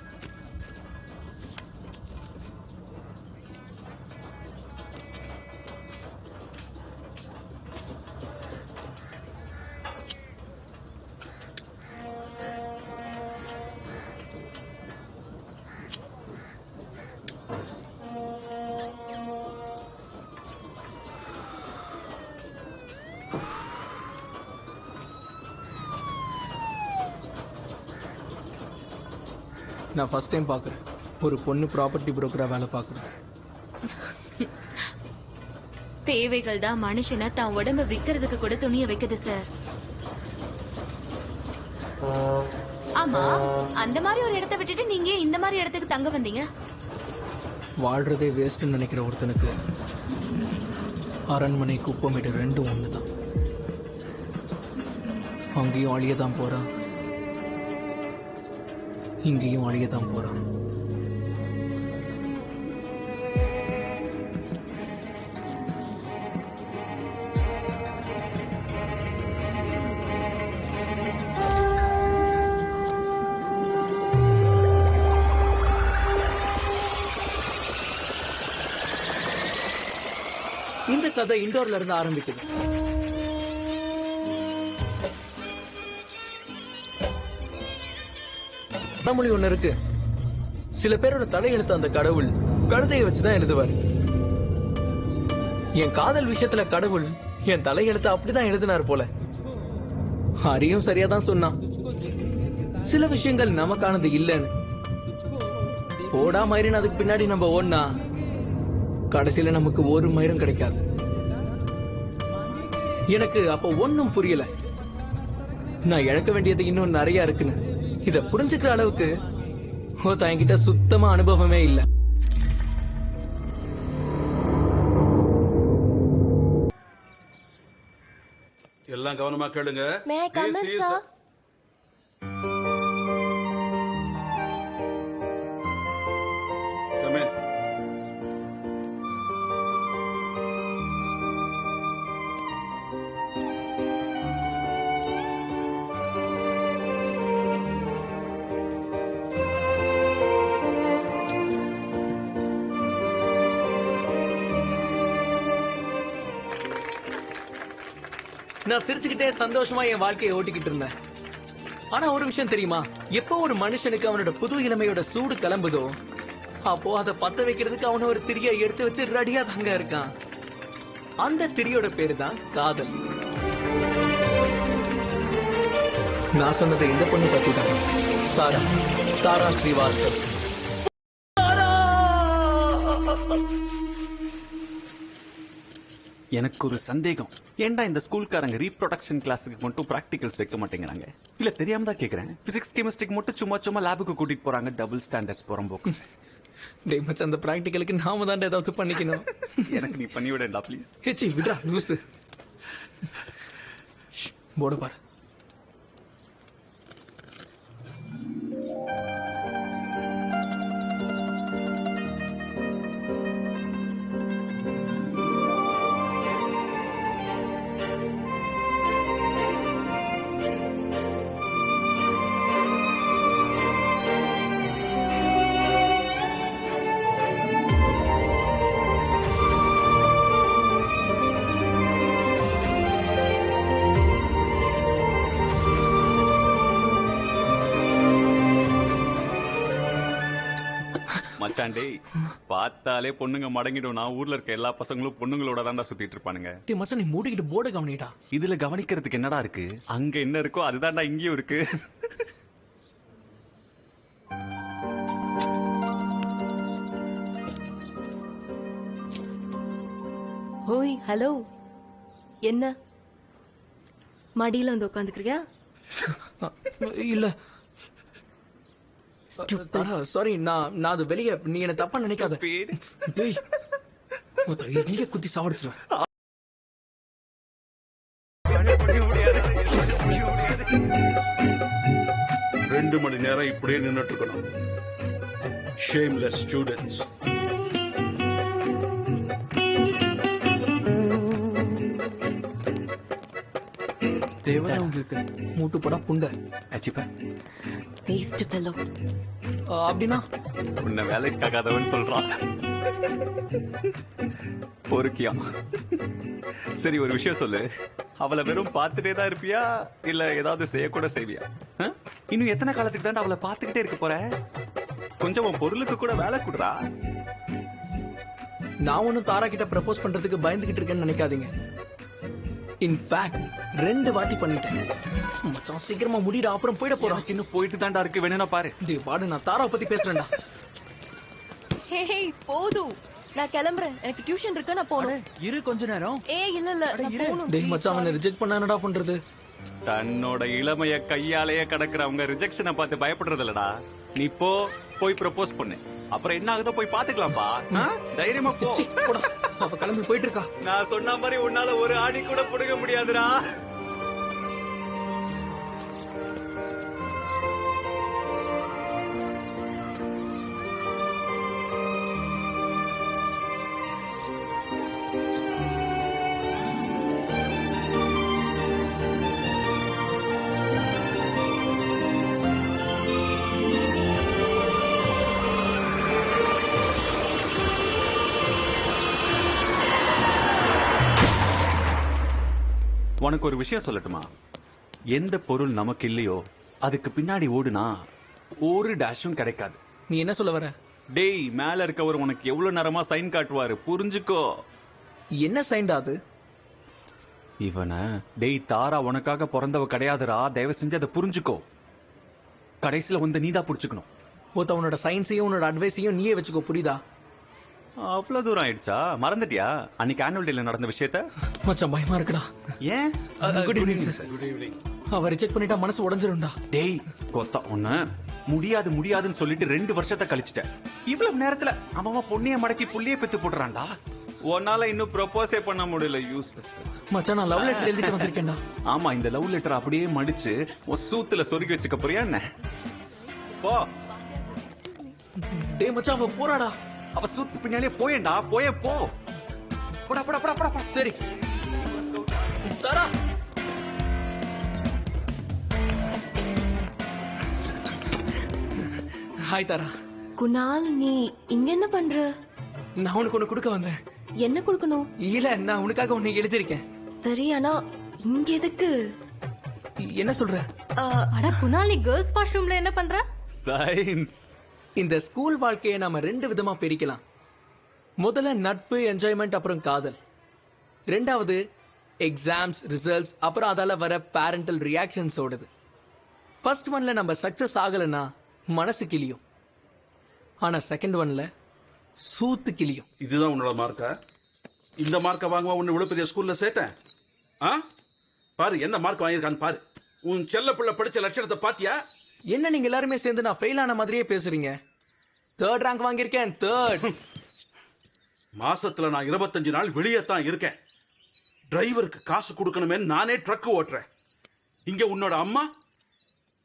நான் ஃபர்ஸ்ட் டைம் பாக்குறேன் ஒரு பொண்ணு ப்ராப்பர்ட்டி புரோக்கரா வேலை பாக்குறேன். தேவைகள் தான் மனுஷனை தான் உடம்ப விக்கிறதுக்கு கூட துணிய வைக்குது சார். ஆமா, அந்த மாதிரி ஒரு இடத்தை விட்டுட்டு நீங்க இந்த மாதிரி இடத்துக்கு தங்க வந்தீங்க? வாழ்றதே வேஸ்ட்னு நினைக்கிற ஒருத்தனுக்கு அரண்மனை குப்பமேடு ரெண்டும் ஒண்ணுதான். அங்கேயும் அழியதான் போறான், இங்கேயும் அழியதான் போறான். இந்த கதை இண்டோர்ல இருந்து ஆரம்பிக்குது. பழமொழி ஒண்ணு இருக்கு, சில பேரோட தலையெழுத்து அந்த கடவுள் கழுதையை வச்சுதான் எழுதுவார். என் காதல் விஷயத்துல கடவுள் என் தலையெழுத்து அப்படிதான் எழுதினார் போல. ஹரியும் சரியாதான் சொன்னான், சில விஷயங்கள் நமக்கானது இல்லைன்னு. போடா மயிரின் அதுக்கு பின்னாடி நம்ம ஓடனா கடைசியில நமக்கு ஒரு மயிரும் கிடைக்காது. எனக்கு அப்ப ஒன்னும் புரியல, நான் இழக்க வேண்டியது இன்னும் நிறைய இருக்குன்னு. இத புரிஞ்சுக்கிற அளவுக்கு என்கிட்ட சுத்தமா அனுபவமே இல்ல. எல்லாம் கவனமா கேளுங்க. May I come in, sir? Come in. நான் சிரிச்சுக்கிட்டே சந்தோஷமா என் வாழ்க்கையை ஓட்டிக்கிட்டு இருந்தேன். ஆனா ஒரு விஷயம் தெரியுமா, எப்போ ஒரு மனுஷனுக்கு அவனோட புது இளமையோட சூடு கிளம்புதோ அப்போ அதை பத்த வைக்கிறதுக்கு அவன ஒரு திரியை எடுத்து வச்சு ரெடியா தாங்க இருக்கான். அந்த திரியோட பேரு தான் காதல். நான் சொன்னது இந்த பொண்ணு பத்தி தான், தாரா தாரா ஸ்ரீவாஸ்தவ். எனக்கு ஒரு சந்தேகம், ஏன்டா இந்த ஸ்கூல்காரங்க ரீப்ரொடக்ஷன் கிளாஸுக்கு மட்டும் பிராக்டிகல்ஸ் வைக்க மாட்டேங்கிறாங்க? இல்ல தெரியாம தான் கேக்குறேன். பிசிக்ஸ் கெமிஸ்ட்ரிக்கு மட்டும் சும்மா சும்மா லேபுக்கு கூட்டிட்டு போறாங்க, டபுள் ஸ்டாண்டர்ட்ஸ் போறம்போக்கு. டேய் மச்சான், அந்த பிராக்டிகலுக்கு நாம தான் ஏதாவது பண்ணிக்கணும். எனக்கு நீ பண்ணி விடா ப்ளீஸ். ஹெச்சி விட்ரா லூசு. போட பாரு. மச்சாண்டே, பார்த்தாலே பொண்ணுங்க மடங்கிடும். நான் ஊர்ல இருக்க எல்லா பசங்களும் பொண்ணுங்களோட தான்டா சுத்திட்டு இருப்பானுங்க. டேய் மச்சான், நீ மூடிக்கிட்டு போர்டு கவனிடா. இதுல கவனிக்கிறதுக்கு என்னடா இருக்கு? அங்க என்ன இருக்கோ அதுதான்டா இங்கேயும் இருக்கு. ஓய் ஹலோ, என்ன மடியில வந்து உட்காந்துக்கிறியா? இல்ல சாரி, நான் அது வெளியே, நீ என்ன தப்பா நினைக்காத. டேய், இங்கே குத்தி சாவடிச்சிருவேன். 2 மணி நேரம் இப்படியே நின்னுட்டு இருக்கணும். Shameless students. தேவை உங்களுக்கு மூட்டு போடா புண்ட. அச்சிப்பா, வேஸ்ட் ஃபெலோ. அப்படின்னா உன்னை வேலைக்காகாதவன் சொல்றான். பொறுக்கியா? சரி ஒரு விஷயம் சொல்லு, அவளை வெறும் பார்த்துட்டே தான் இருப்பியா இல்ல ஏதாவது செய்யக்கூட செய்வியா? இன்னும் எத்தனை காலத்துக்கு தான் அவளை பார்த்துக்கிட்டே இருக்க போற? கொஞ்சம் உன் பொருளுக்கு கூட வேலை கொடுறா. நான் ஒன்னும் தாரா கிட்ட ப்ரப்போஸ் பண்றதுக்கு பயந்துகிட்டு இருக்கேன்னு நினைக்காதீங்க. இன்ஃபேக்ட் 2 வாட்டி பண்ணிட்டேன். மச்சான் சீக்கிரமா முடிடா, அப்புறம் போயிட போறோம். இன்னும் போயிட்டு தான்டா இருக்கு, வேணும்னா பாரு. டேய் பாடு, நான் தாராவை பத்தி பேசுறேன்டா. ஹே போதும், நான் கிளம்புறேன். எனக்கு டியூஷன் இருக்கு, நான் போகணும். இரு கொஞ்ச நேரம். இல்ல நான் போகணும். டேய் மச்சான், அவனை ரிஜெக்ட் பண்ணா என்னடா பண்றது? தன்னோட இளமைய கையாலேயே கடக்குறவங்க ரிஜெக்ஷனை பார்த்து பயப்படுறது இல்லடா. நீ போய் ப்ரப்போஸ் பண்ணு, அப்புறம் என்ன ஆகுதோ போய் பாத்துக்கலாம்ப்பா. தைரியமா போ. போடா. அவ கிளம்பி போயிட்டு இருக்கா. நான் சொன்ன மாதிரி உன்னால ஒரு ஆணி கூட புடுங்க முடியாதுடா. உனக்கு ஒரு விஷயம் சொல்லட்டுமா? எந்த பொருள் நமக்கு இல்லையோ அதுக்கு பின்னாடி ஓடுனா ஒரு டேஷும் கிடைக்காது. நீ என்ன சொல்ல வர? டேய், மேல இருக்கவர் உனக்கு எவ்வளவு நேரமா சைன் காட்டுவாரு, புரிஞ்சுக்கோ. என்ன சைன்டா அது? இவன டேய், தாரா உனக்காக பிறந்தவ கிடையாதுடா, தயவு செஞ்சு அதை புரிஞ்சுக்கோ. கடைசியில வந்து நீதான் புடிச்சுக்கணும். உன்னோட சயின்ஸையும் உன்னோட அட்வைஸையும் நீயே வச்சுக்கோ, புரியுதா? அவ்வளவு தூரம் ஆயிடுச்சா? மறந்துட்டியா அன்னைக்கு ஆனுவல் டேல நடந்த விஷயத்த? மச்சான் பயமா இருக்குடா. ஏன்? Good evening sir. அவ ரிஜெக்ட் பண்ணிட்டா மனசு உடைஞ்சிரும்டா. டேய் கொத்தா, ஒண்ணு முடியாது முடியாதுன்னு சொல்லிட்டு 2 வருஷத்தை கழிச்சிட்டேன். இவ்வளவு நேரத்துல அவன் பொண்ணைய மடக்கி புள்ளிய பெத்து போடுறான்டா. உன்னால இன்னும் ப்ரொபோஸே பண்ண முடியல, யூஸ்லெஸ். மச்சான் நான் லவ் லெட்டர் எழுதிட்டு வந்திருக்கேன்டா. ஆமா, இந்த லவ் லெட்டர் அப்படியே மடிச்சு உன் சூத்துல சொருகி வச்சுக்க போறியா என்ன? போ. டேய் மச்சான் அவ போறாடா. அவ சூத்து பின்னாலே போயேண்டா, போயே போ. போடா போடா போடா போடா. சரி தாரா. ஹாய் தாரா. குணால், நீ இங்க என்ன பண்ற? நான் உனக்கு ஒண்ணு கொடுக்க வந்தேன். என்ன கொடுக்கணும்? இல்ல, நான் உனக்காக ஒண்ணு எழுதிருக்கேன். சரி, ஆனா இங்க எதுக்கு? என்ன சொல்ற? அட குணால், நீ கேர்ள்ஸ் வாஷ்ரூம்ல என்ன பண்ற? சயின்ஸ். இந்த ஸ்கூல் வாழ்க்கையை நாம 2 விதமா பிரிக்கலாம். முதல்ல நட்பு, என்ஜாய்மெண்ட், அப்புறம் காதல். 2வது எக்ஸாம்ஸ், ரிசல்ட்ஸ், அப்புறம் அதால வர பேரண்டல் ரியாக்ஷன்ஸ் ஓடுது. ஃபர்ஸ்ட் ஒன்ல நம்ம சக்சஸ் ஆகலன்னா மனசு கிளியும். ஆனா செகண்ட் ஒன்ல சூத்து கிளியும். இதுதான் உன்னோட மார்க்கா? இந்த மார்க்கை வாங்குவா உன்னை இவ்வளவு பெரிய ஸ்கூல்ல சேர்த்தேன்? பாரு என்ன மார்க் வாங்கியிருக்கான்னு பாரு. உன் செல்ல பிள்ளை படிச்ச லட்சணத்தை பாத்தியா? என்ன நீங்க எல்லாருமே சேர்ந்து நான் ஃபெயில் ஆன மாதிரியே பேசுறீங்க? 3rd ரேங்க் வாங்கியிருக்கேன். 3rd. மாசத்துல நான் 25 நாள் வெளியே தான் இருக்கேன். டிரைவருக்கு காசு கொடுக்கணுமே நானே ட்ரக் ஓட்டுறேன். இங்க உன்னோட அம்மா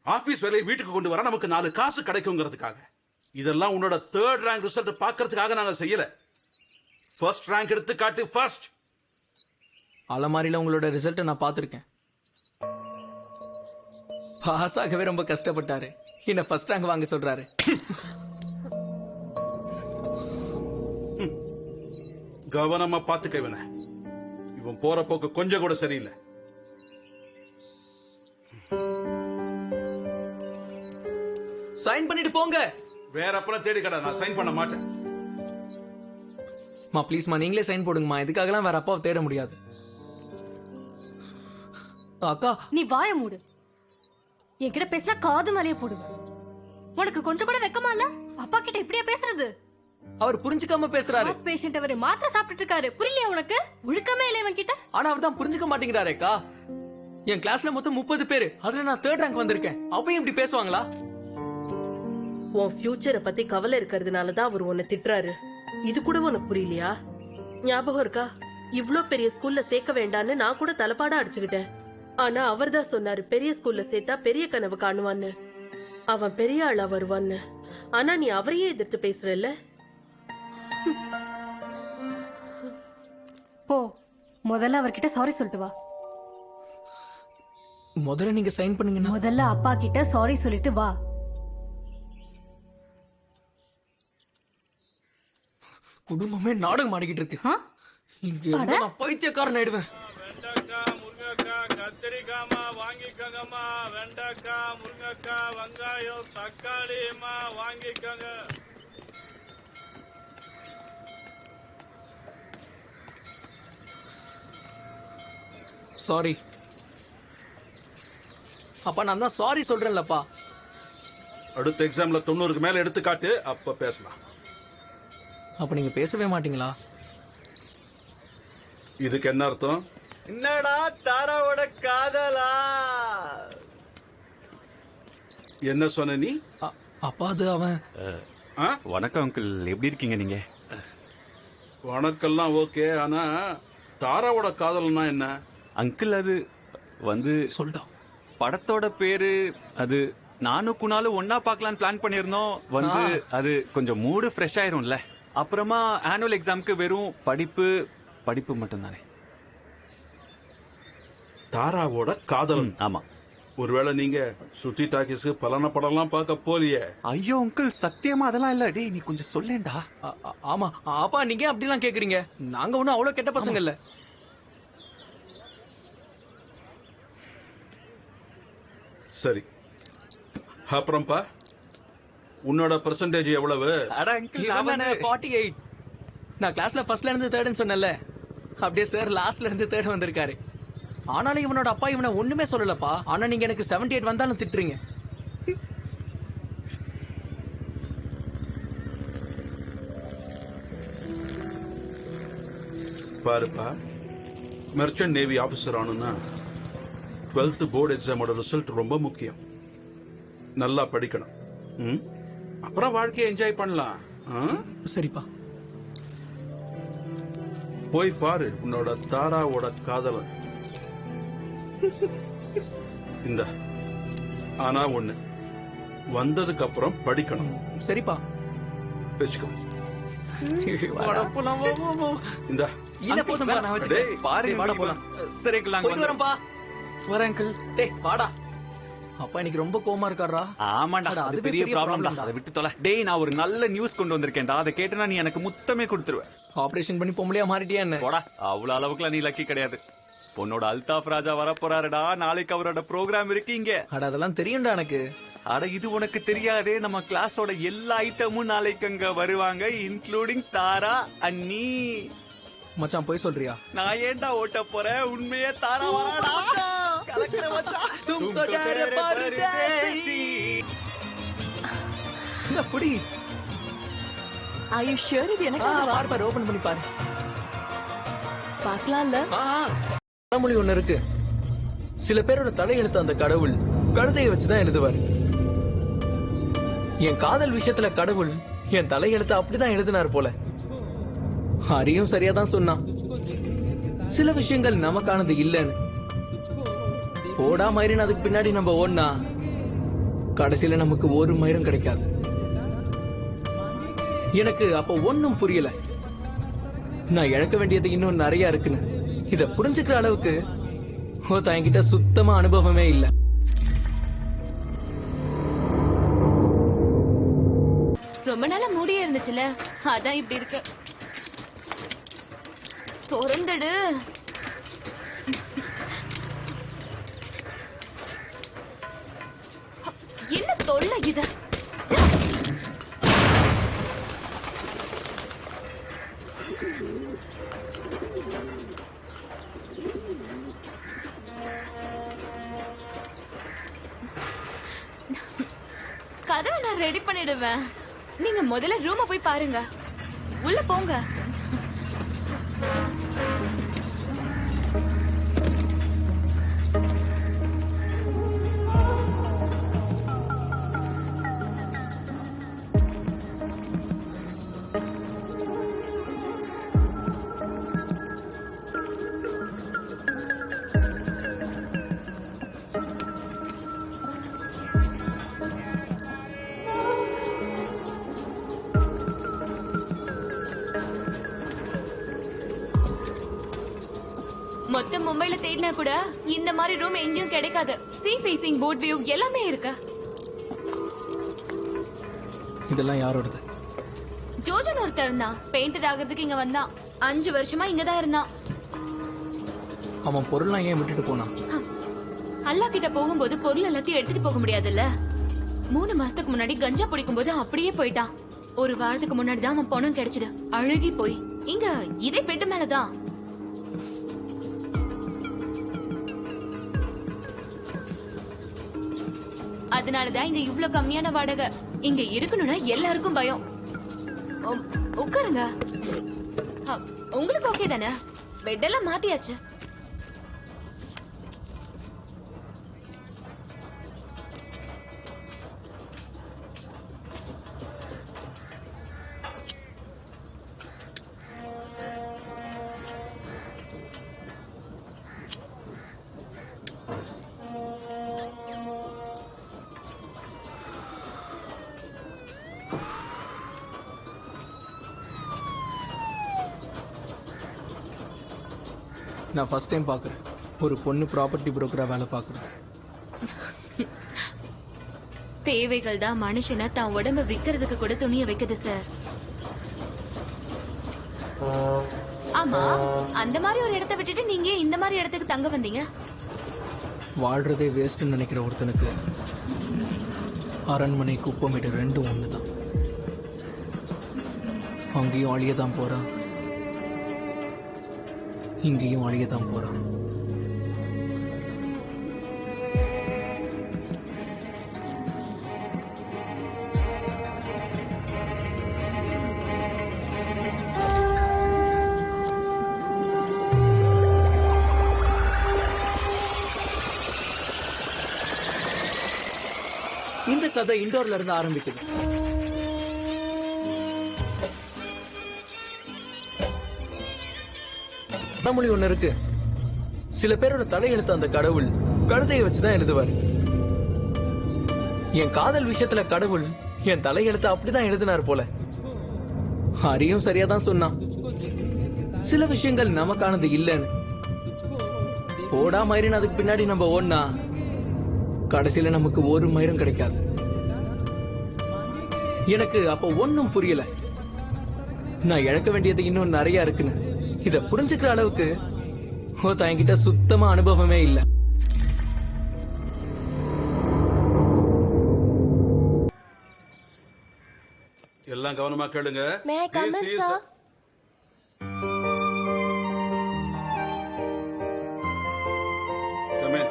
ஆபீஸ் வேலையை வீட்டுக்கு கொண்டு வர நமக்கு 4 காசு கிடைக்குங்கிறதுக்காக. இதெல்லாம் உன்னோட 3rd ரேங்க் ரிசல்ட் பாக்குறதுக்காக நாங்க செய்யல. ஃபர்ஸ்ட் ரேங்க் எடுத்து காட்டு. ஃபர்ஸ்ட். அலமாரியில உங்களோட ரிசல்ட் நான் பார்த்திருக்கேன். பாஸ் ஆகவே ரொம்ப கஷ்டப்பட்டாரு. என்ன ஃபர்ஸ்ட் ரேங்க் வாங்க சொல்றாரு. கவனமா பாத்துக்க இவனை. இவன் போற போக்கு கொஞ்சம் கூட சரியில்லை. சைன் பண்ணிட்டு போங்க. வேற அப்பெல்லாம் தேடி கடை, நான் சைன் பண்ண மாட்டேன். மா ப்ளீஸ்மா, நீங்களே சைன் போடுங்கம்மா. இதுக்காகலாம் வேற அப்பாவை தேட முடியாது. அக்கா, நீ வாய மூடு. என்கிட்ட பேசினா காது மலைய போடுவேன். உனக்கு கொஞ்சம் கூட வெக்கமா இல்ல? அப்பா கிட்ட இப்படியா பேசுறது? அவர் புரிஞ்சுக்காம பேசுறாரு. பேஷண்ட் அவரு மாத்திரை சாப்பிட்டு இருக்காரு, புரியலையா உனக்கு? ஒழுக்கமே இல்ல இவன் கிட்ட. ஆனா அவர் தான் புரிஞ்சுக்க மாட்டேங்கிறாரேக்கா. என் கிளாஸ்ல மொத்தம் 30 பேரு, அதுல நான் 3rd ரேங்க் வந்திருக்கேன். அப்பயும் இப்படி பேசுவாங்களா? உன் ஃபியூச்சரை பத்தி கவலை இருக்கிறதுனாலதான் அவர் உன்னை திட்டுறாரு. இது கூட உனக்கு புரியலையா? ஞாபகம் இருக்கா? இவ்ளோ பெரிய ஸ்கூல்ல சேர்க்க வேண்டான்னு நான் கூட தலப்பாடா அடிச்சுக்கிட்டேன். ஆனா அவர் தான் சொன்னாரு பெரிய ஸ்கூல்ல சேர்த்தா பெரிய கனவு காணுவான்னு. அவன் பெரிய ஆளா வருவான்னு. ஆனா நீ அவரையே எதிர்த்து பேசுறல்ல. போ, முதல்ல அவர்கிட்ட சாரி சொல்லிட்டு வா. முதல்ல நீங்க சைன் பண்ணுங்க. முதல்ல அப்பா கிட்ட சாரி சொல்லிட்டு வா. குடும்பமே நாடகம் ஆடிக்கிட்டு இருக்கு. இங்க நான் பைத்தியக்காரன் ஆயிடுவேன். வெண்டைக்காய், முருங்கைக்காய், கத்திரிக்காய்மா வாங்கிக்கோங்கம்மா. வெண்டைக்காய், முருங்கைக்காய், வெங்காயம், தக்காளிமா வாங்கிக்கோங்க. சாரி அப்பா, நான் தான் சாரி சொல்றேன்லப்பா. அடுத்த எக்ஸாம்ல 90க்கு மேல எடுத்து காட்டு, அப்ப பேசலாம். அப்ப நீங்க பேசவே மாட்டீங்களா? இதுக்கு என்ன அர்த்தம்? என்னடா தாராவோட காதலா? என்ன சொன்ன நீ? அப்பா அது அவன். வணக்கம் அங்கிள், எப்படி இருக்கீங்க நீங்க? வணக்கம்லாம் ஓகே, ஆனா தாராவோட காதல்னா என்ன? அங்கிள் அது வந்து சொல்லிட்டோம். படத்தோட பேரு அது நானும் குணாலும் ஒன்னா பார்க்கலான்னு பிளான் பண்ணிருந்தோம். வந்து அது கொஞ்சம் மூடு ஃப்ரெஷ் ஆயிரும்ல. அப்புறமா ஆனுவல் எக்ஸாம்க்கு வெறும் படிப்பு மட்டும் தானே. தாராவோட காதல். ஆமா. ஒருவேளை நீங்க சுத்தி டாக்கிஸ் பலன படம்லாம் பார்க்க போலியே? ஐயோ அங்கிள் சத்தியமா அதெல்லாம் இல்ல. டேய் நீ கொஞ்சம் சொல்லேன்டா. ஆமா அப்பா, நீங்க அப்படிலாம் கேக்குறீங்க? நாங்க ஒண்ணும் அவ்வளவு கெட்ட பசங்க இல்ல. சரி, அப்புறம்ப்பா உன்னோட பெர்சன்டேஜ் எவ்வளவு? அட அங்கிள் இவன் 48. நான் கிளாஸ்ல ஃபர்ஸ்ட்ல இருந்து தேர்ட்னு சொன்னேன்ல, அப்படியே சார் லாஸ்ட்ல இருந்து தேர்ட் வந்திருக்காரு. ஆனாலும் இவனோட அப்பா இவனை ஒண்ணுமே சொல்லலப்பா. ஆனா நீங்க எனக்கு 78 வந்தாலும் திட்டுறீங்க. பாருப்பா, மெர்ச்சன்ட் நேவி ஆபீசர் ஆனுன்னா 12th போர்டு எக்ஸாமோட ரிசல்ட் ரொம்ப முக்கியம். நல்லா படிக்கணும். அப்புறம் வாழ்க்கையை என்ஜாய் பண்ணலாம். சரிப்பா. போய் பாரு உன்னோட தாராவோட காதலன். இந்த ஆனா ஒண்ணு, வந்ததுக்கு அப்புறம் படிக்கணும். சரிப்பா. வச்சுக்கோ. இந்த இல்ல போதும்பா, நான் வச்சுக்கிறேன். பாரு வாடா போலாம். சரி அங்கிள் நாங்க போயிட்டு வரேன்ப்பா. வரேன் அங்கிள். டேய் வாடா. அப்பா இன்னைக்கு ரொம்ப கோவமா இருக்காரா? ஆமாண்டா, அது அதுவே பெரிய ப்ராப்ளம் problem தான். அதை விட்டு தொலை. டேய் நான் ஒரு நல்ல நியூஸ் கொண்டு வந்திருக்கேன்டா. அதை கேட்டனா நீ எனக்கு முத்தமே கொடுத்துருவேன். ஆபரேஷன் பண்ணி பொம்பளையா மாறிட்டியா என்ன? போடா, அவ்வளவு அளவுக்குலாம் நீ லக்கி கிடையாது. உன்னோட அல்தாஃப் ராஜா வரப்போறாருடா. நாளைக்கு அவரோட ப்ரோக்ராம் இருக்கு இங்க. அட அதெல்லாம் தெரியும்டா எனக்கு. அட இது உனக்கு தெரியாதே, நம்ம கிளாஸோட எல்லா ஐட்டமும் நாளைக்கு அங்க வருவாங்க, இன்க்ளூடிங் தாரா அண்ணி. மச்சான் போய் சொல்றியா? நான் ஏன்டா ஓட்ட போறேன், உண்மையே தாரா வராடா. கலக்கிற மச்சான். तुम तो तेरे परदेसी. இந்த புடி. Are you sure இது எனக்கு பாரு பாரு, ஓபன் பண்ணி பாரு. பார்க்கலாம்ல? பழமொழி ஒண்ணு இருக்கு. சில பேரோட தலையெழுத்து அந்த கடவுள் கழுதையை வச்சுதான் எழுதுவார். என் காதல் விஷயத்துல கடவுள் என் தலையெழுத்து அப்படிதான் எழுதினார் போல. ஹரியும் சரியாதான் சொன்னான். சில விஷயங்கள் நமக்கானது இல்லைன்னு. போடா மயிரின் அதுக்கு பின்னாடி நம்ம ஓடனா கடைசியில நமக்கு ஒரு மயிரும் கிடைக்காது. எனக்கு அப்ப ஒன்னும் புரியல. நான் இழக்க வேண்டியது இன்னும் நிறைய இருக்குன்னு. இத புரிஞ்சுக்கிற அளவுக்கு என்கிட்ட சுத்தமா அனுபவமே இல்ல. ரொம்ப நாளா மூடியே இருந்துச்சுல, அதான் இப்படி இருக்கு. திறந்துடு. என்ன தொல்லை இது? கதவை நான் ரெடி பண்ணிடுவேன். நீங்க முதல்ல ரூம போய் பாருங்க. உள்ள போங்க. மொத்த மும்பைல தேடினா கூட இந்த மாதிரி ரூம் எங்கேயும் கிடைக்காது. சீ ஃபேசிங் போட் வியூ எல்லாமே இருக்கு. இதெல்லாம் யாரோடது? ஜோஜன் ஒருத்தர் இருந்தான். பெயிண்டட் ஆகிறதுக்கு இங்க வந்தான். 5 வருஷமா இங்கதான் இருந்தான். அவன் பொருள்லாம் ஏன் விட்டுட்டு போனான்? அல்லா கிட்ட போகும்போது பொருள் எல்லாத்தையும் எடுத்துட்டு போக முடியாதுல்ல. 3 மாசத்துக்கு முன்னாடி கஞ்சா பிடிக்கும் போது அப்படியே போயிட்டான். ஒரு வாரத்துக்கு முன்னாடி தான் அவன் பணம் கிடைச்சது. அழுகி போய் இங்க இதே பெட்டு மேலதான். அதனாலதான் இங்க இவ்ளோ கம்மியான வாடகை. இங்க இருக்கணும்னா எல்லாருக்கும் பயம். உட்காருங்க. உங்களுக்கு ஓகே தானே? பெட் எல்லாம் மாத்தியாச்சு. நான் ஃபர்ஸ்ட் டைம் பார்க்குறேன் ஒரு பொண்ணு ப்ராப்பர்ட்டி புரோக்கரா வேலை பார்க்குறேன். தேவைகள் தான் மனுஷனை தான் உடம்ப விக்கிறதுக்கு கூட துணிய வைக்குது சார். ஆமா, அந்த மாதிரி ஒரு இடத்தை விட்டுட்டு நீங்க ஏன் இந்த மாதிரி இடத்துக்கு தங்க வந்தீங்க? வாழ்றதே வேஸ்ட்னு நினைக்கிற ஒருத்தனுக்கு அரண்மனை குப்பமேடு ரெண்டும் ஒண்ணுதான். அங்கேயும் அழியதான் போறான், இங்கேயும் அழியதான் போறான். இந்த கதை இண்டோர்ல இருந்து ஆரம்பிக்குது. பழமொழி ஒண்ணு இருக்கு, சில பேரோட தலையெழுத்து அந்த கடவுள் கழுதையை வச்சுதான் எழுதுவாரு. என் காதல் விஷயத்துல கடவுள் என் தலையெழுத்து அப்படிதான் எழுதினார் போல. ஹரியும் சரியாதான் சொன்னான், சில விஷயங்கள் நமக்கானது இல்லைன்னு. போடா மயிரின் அதுக்கு பின்னாடி நம்ம ஓடனா கடைசியில நமக்கு ஒரு மயிரும் கிடைக்காது. எனக்கு அப்ப ஒன்னும் புரியல, நான் இழக்க வேண்டியது இன்னும் நிறைய இருக்குன்னு. இத புரிஞ்சுக்கிற அளவுக்கு என்கிட்ட சுத்தமா அனுபவமே இல்ல. எல்லாம் கவனமா கேளுங்க. May I come in, sir? Come in.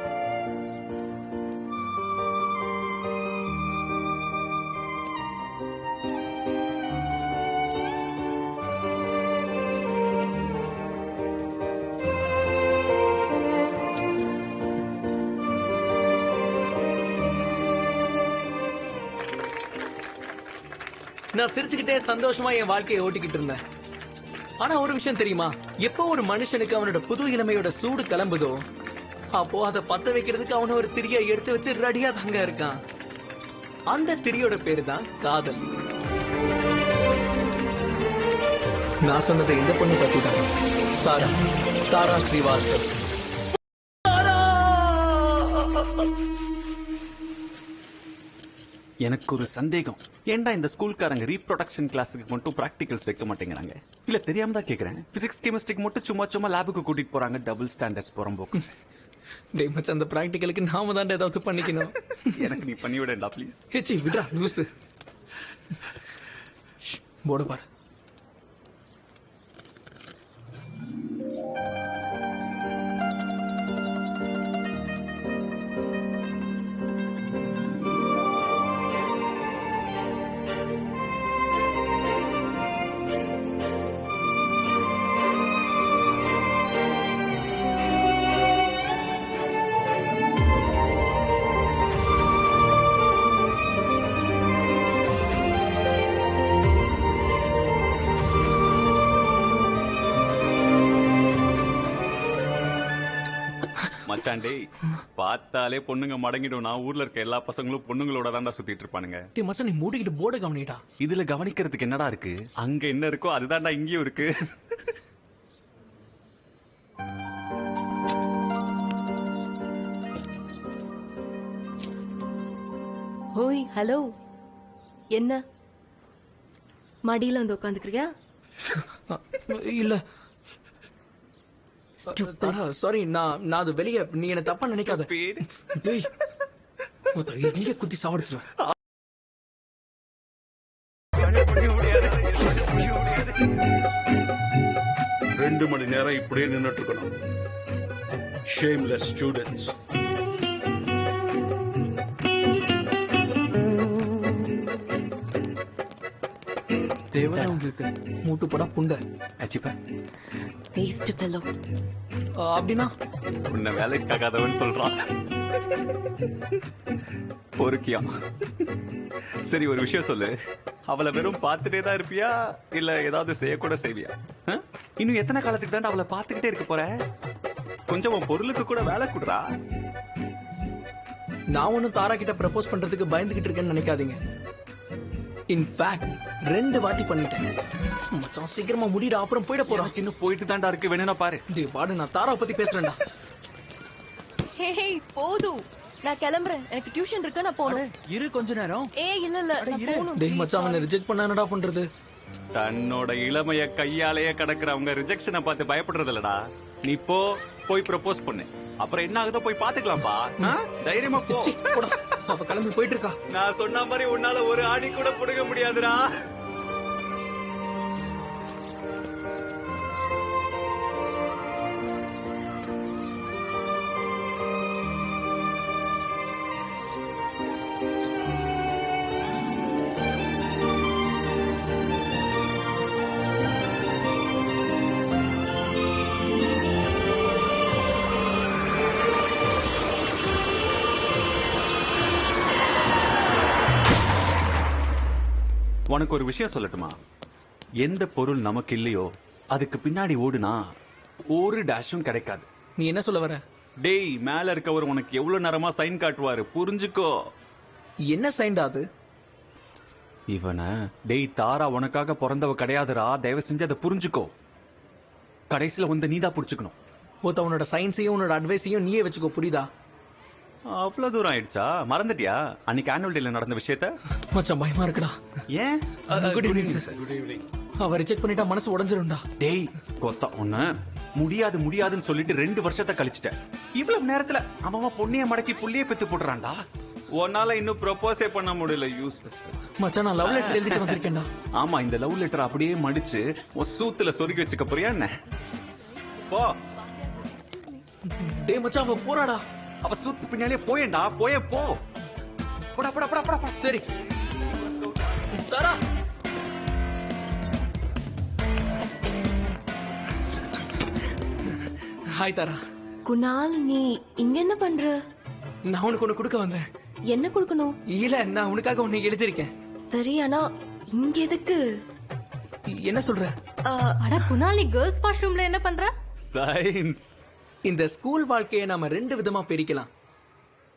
நான் சிரிச்சுக்கிட்டே சந்தோஷமா என் வாழ்க்கையை ஓட்டிக்கிட்டு இருந்தேன். ஆனா ஒரு விஷயம் தெரியுமா, எப்போ ஒரு மனுஷனுக்கு அவனோட புது இளமையோட சூடு கிளம்புதோ அப்போ அதை பத்த வைக்கிறதுக்கு அவன ஒரு திரியை எடுத்து வச்சு ரெடியா தாங்க இருக்கான். அந்த திரியோட பேரு தான் காதல். நான் சொன்னது இந்த பொண்ணு பத்தி தான், தாரா தாரா ஸ்ரீவாஸ்தவ். எனக்கு ஒரு சந்தேகம், ஏன்டா இந்த ஸ்கூல்காரங்க ரீப்ரொடக்ஷன் கிளாஸுக்கு மட்டும் பிராக்டிகல்ஸ் வைக்க மாட்டேங்கிறாங்க? இல்ல தெரியாம தான் கேக்குறேன். பிசிக்ஸ் கெமிஸ்ட்ரிக்கு மட்டும் சும்மா லேபுக்கு கூட்டிட்டு போறாங்க. டபுள் ஸ்டாண்டர்ட்ஸ் புறம்போக்கு. டேய் மச்சான், அந்த பிராக்டிகலுக்கு நாம தான் ஏதாவது பண்ணிக்கணும். எனக்கு நீ பண்ணி விடா ப்ளீஸ். ஹெச்சி விட்ரா லூசு. போட பாரு. மச்சாண்டே, பார்த்தாலே பொண்ணுங்க மடங்கிடும். நான் ஊர்ல இருக்க எல்லா பசங்களும் பொண்ணுங்களோட தான்டா சுத்திட்டு இருப்பானுங்க. டேய் மச்சான், நீ மூடிக்கிட்டு போர்டு கவனிடா. இதுல கவனிக்கிறதுக்கு என்னடா இருக்கு? அங்க என்ன இருக்கோ அதுதான்டா இங்கேயும் இருக்கு. ஓய் ஹலோ, என்ன மடியில வந்து உட்காந்துக்கிறியா? இல்ல சாரி, நான் அது வெளியே, நீ என்ன தப்பா நினைக்காத. டேய், இங்கே குத்தி சாவடிச்சிருவேன். 2 மணி நேரம் இப்படியே நின்னுட்டு இருக்கணும். Shameless students. தேவை உங்களுக்கு மூட்டு போடா புண்டை. அச்சிப்பா வேஸ்ட் ஃபெலோ. அப்படின்னா உன்னை வேலைக்காகாதவன் சொல்றான். பொறுக்கியா? சரி ஒரு விஷயம் சொல்லு, அவளை வெறும் பார்த்துட்டே தான் இருப்பியா இல்ல ஏதாவது செய்யக்கூட செய்வியா? இன்னும் எத்தனை காலத்துக்கு தான் அவளை பார்த்துக்கிட்டே இருக்க போற? கொஞ்சம் உன் பொருளுக்கு கூட வேலை கொடுறா. நான் ஒன்னும் தாரா கிட்ட ப்ரப்போஸ் பண்றதுக்கு பயந்துகிட்டு இருக்கேன்னு நினைக்காதீங்க. இன்ஃபேக்ட் 2 வாட்டி பண்ணிட்டேன். மச்சான் சீக்கிரமா முடிடா, அப்புறம் போயிட போறான். இன்னும் போயிட்டு தாண்டா இருக்கு, வேணா பாரு. டேய் வாடு, நான் தாராவை பத்தி பேசுறேன்டா. ஹே போதும், நான் கிளம்புறேன். எனக்கு டியூஷன் இருக்கு, நான் போகணும். இரு கொஞ்ச நேரம். இல்ல நான் போகணும். டேய் மச்சான், அவனை ரிஜெக்ட் பண்ணா என்னடா பண்றது? தன்னோட இளமைய கையாலேயே கடக்குறவங்க ரிஜெக்ஷனை பார்த்து பயப்படுறது இல்லடா. நீ போய் ப்ரப்போஸ் பண்ணு, அப்புறம் என்ன ஆகுதோ போய் பாத்துக்கலாம்பா. தைரியமா போ. சீ, போடா. அவ கிளம்பி போயிட்டு இருக்கா. நான் சொன்ன மாதிரி உன்னால ஒரு ஆணி கூட புடுங்க முடியாதுடா. உனக்கு ஒரு விஷயம் சொல்லட்டுமா? எந்த பொருள் நமக்கு இல்லையோ அதுக்கு பின்னாடி ஓடுனா ஒரு டேஷும் கிடைக்காது. நீ என்ன சொல்ல வர? டேய், மேல இருக்கவர் உனக்கு எவ்வளவு நேரமா சைன் காட்டுவாரு, புரிஞ்சுக்கோ. என்ன சைன்டா அது? இவன டேய், தாரா உனக்காக பிறந்தவ கிடையாதுரா, தயவு செஞ்சு அதை புரிஞ்சுக்கோ. கடைசியில வந்து நீதான் புடிச்சுக்கணும். உன்னோட சயின்ஸையும் உன்னோட அட்வைஸையும் நீயே வச்சுக்கோ, புரியுதா? அவ்வளவு தூரம் ஆயிடுச்சா? மறந்துட்டியா அன்னைக்கு ஆனுவல் டேல நடந்த விஷயத்த? மச்சான் பயமா இருக்குடா. ஏன்? Good evening sir. அவ ரிஜெக்ட் பண்ணிட்டா மனசு உடைஞ்சிரும்டா. டேய் கொத்தா, ஒண்ணு முடியாதுன்னு சொல்லிட்டு 2 வருஷத்தை கழிச்சிட்டேன். இவ்வளவு நேரத்துல அவன் பொண்ணிய மடக்கி புள்ளிய பெத்து போடுறான்டா. உன்னால இன்னும் ப்ரொபோஸே பண்ண முடியல. யூஸ்லெஸ். மச்சான், நான் லவ் லெட்டர் எழுதிட்டு வந்திருக்கேன்டா. ஆமா, இந்த லவ் லெட்டர் அப்படியே மடிச்சு உன் சூத்துல சொருகி வச்சுக்க போறியா என்ன? போ. டேய் மச்சான், அவ போறாடா. அவ சூத்து பின்னாலே போயேண்டா, போ. போடா. சரி தாரா. ஹாய் தாரா. குணால், நீ இங்க என்ன பண்ற? நான் உனக்கு ஒண்ணு கொடுக்க வந்தேன். என்ன கொடுக்கணும்? இல்ல, நான் உனக்காக ஒண்ணு எழுதிருக்கேன். சரி, ஆனா இங்க எதுக்கு? என்ன சொல்ற? அட குணால், நீ கேர்ள்ஸ் வாஷ்ரூம்ல என்ன பண்ற? சயின்ஸ். இந்த ஸ்கூல் வாழ்க்கையை நாம 2 விதமா பிரிக்கலாம்.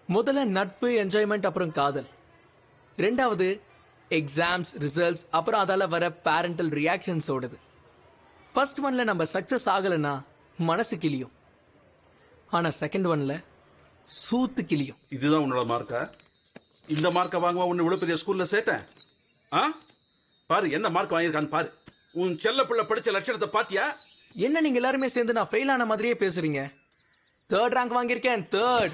முதல்ல நட்பு, என்ஜாய்மெண்ட், அப்புறம் காதல். 2வது எக்ஸாம்ஸ், ரிசல்ட்ஸ், அப்புறம் அதால வர பேரண்டல் ரியாக்ஷன்ஸ் ஓடுது. ஃபர்ஸ்ட் ஒன்ல நம்ம சக்சஸ் ஆகலன்னா மனசு கிளியும். ஆனா செகண்ட் ஒன்ல சூத்து கிளியும். இதுதான் உன்னோட மார்க்கா? இந்த மார்க்கை வாங்குவா உன்னை இவ்வளவு பெரிய ஸ்கூல்ல சேர்த்தேன்? பாரு என்ன மார்க் வாங்கியிருக்கான்னு பாரு. உன் செல்ல பிள்ளை படிச்ச லட்சணத்தை பாத்தியா? என்ன நீங்க எல்லாருமே சேர்ந்து நான் ஃபெயில் ஆன மாதிரியே பேசுறீங்க? 3rd ரேங்க் வாங்கியிருக்கேன். 3rd.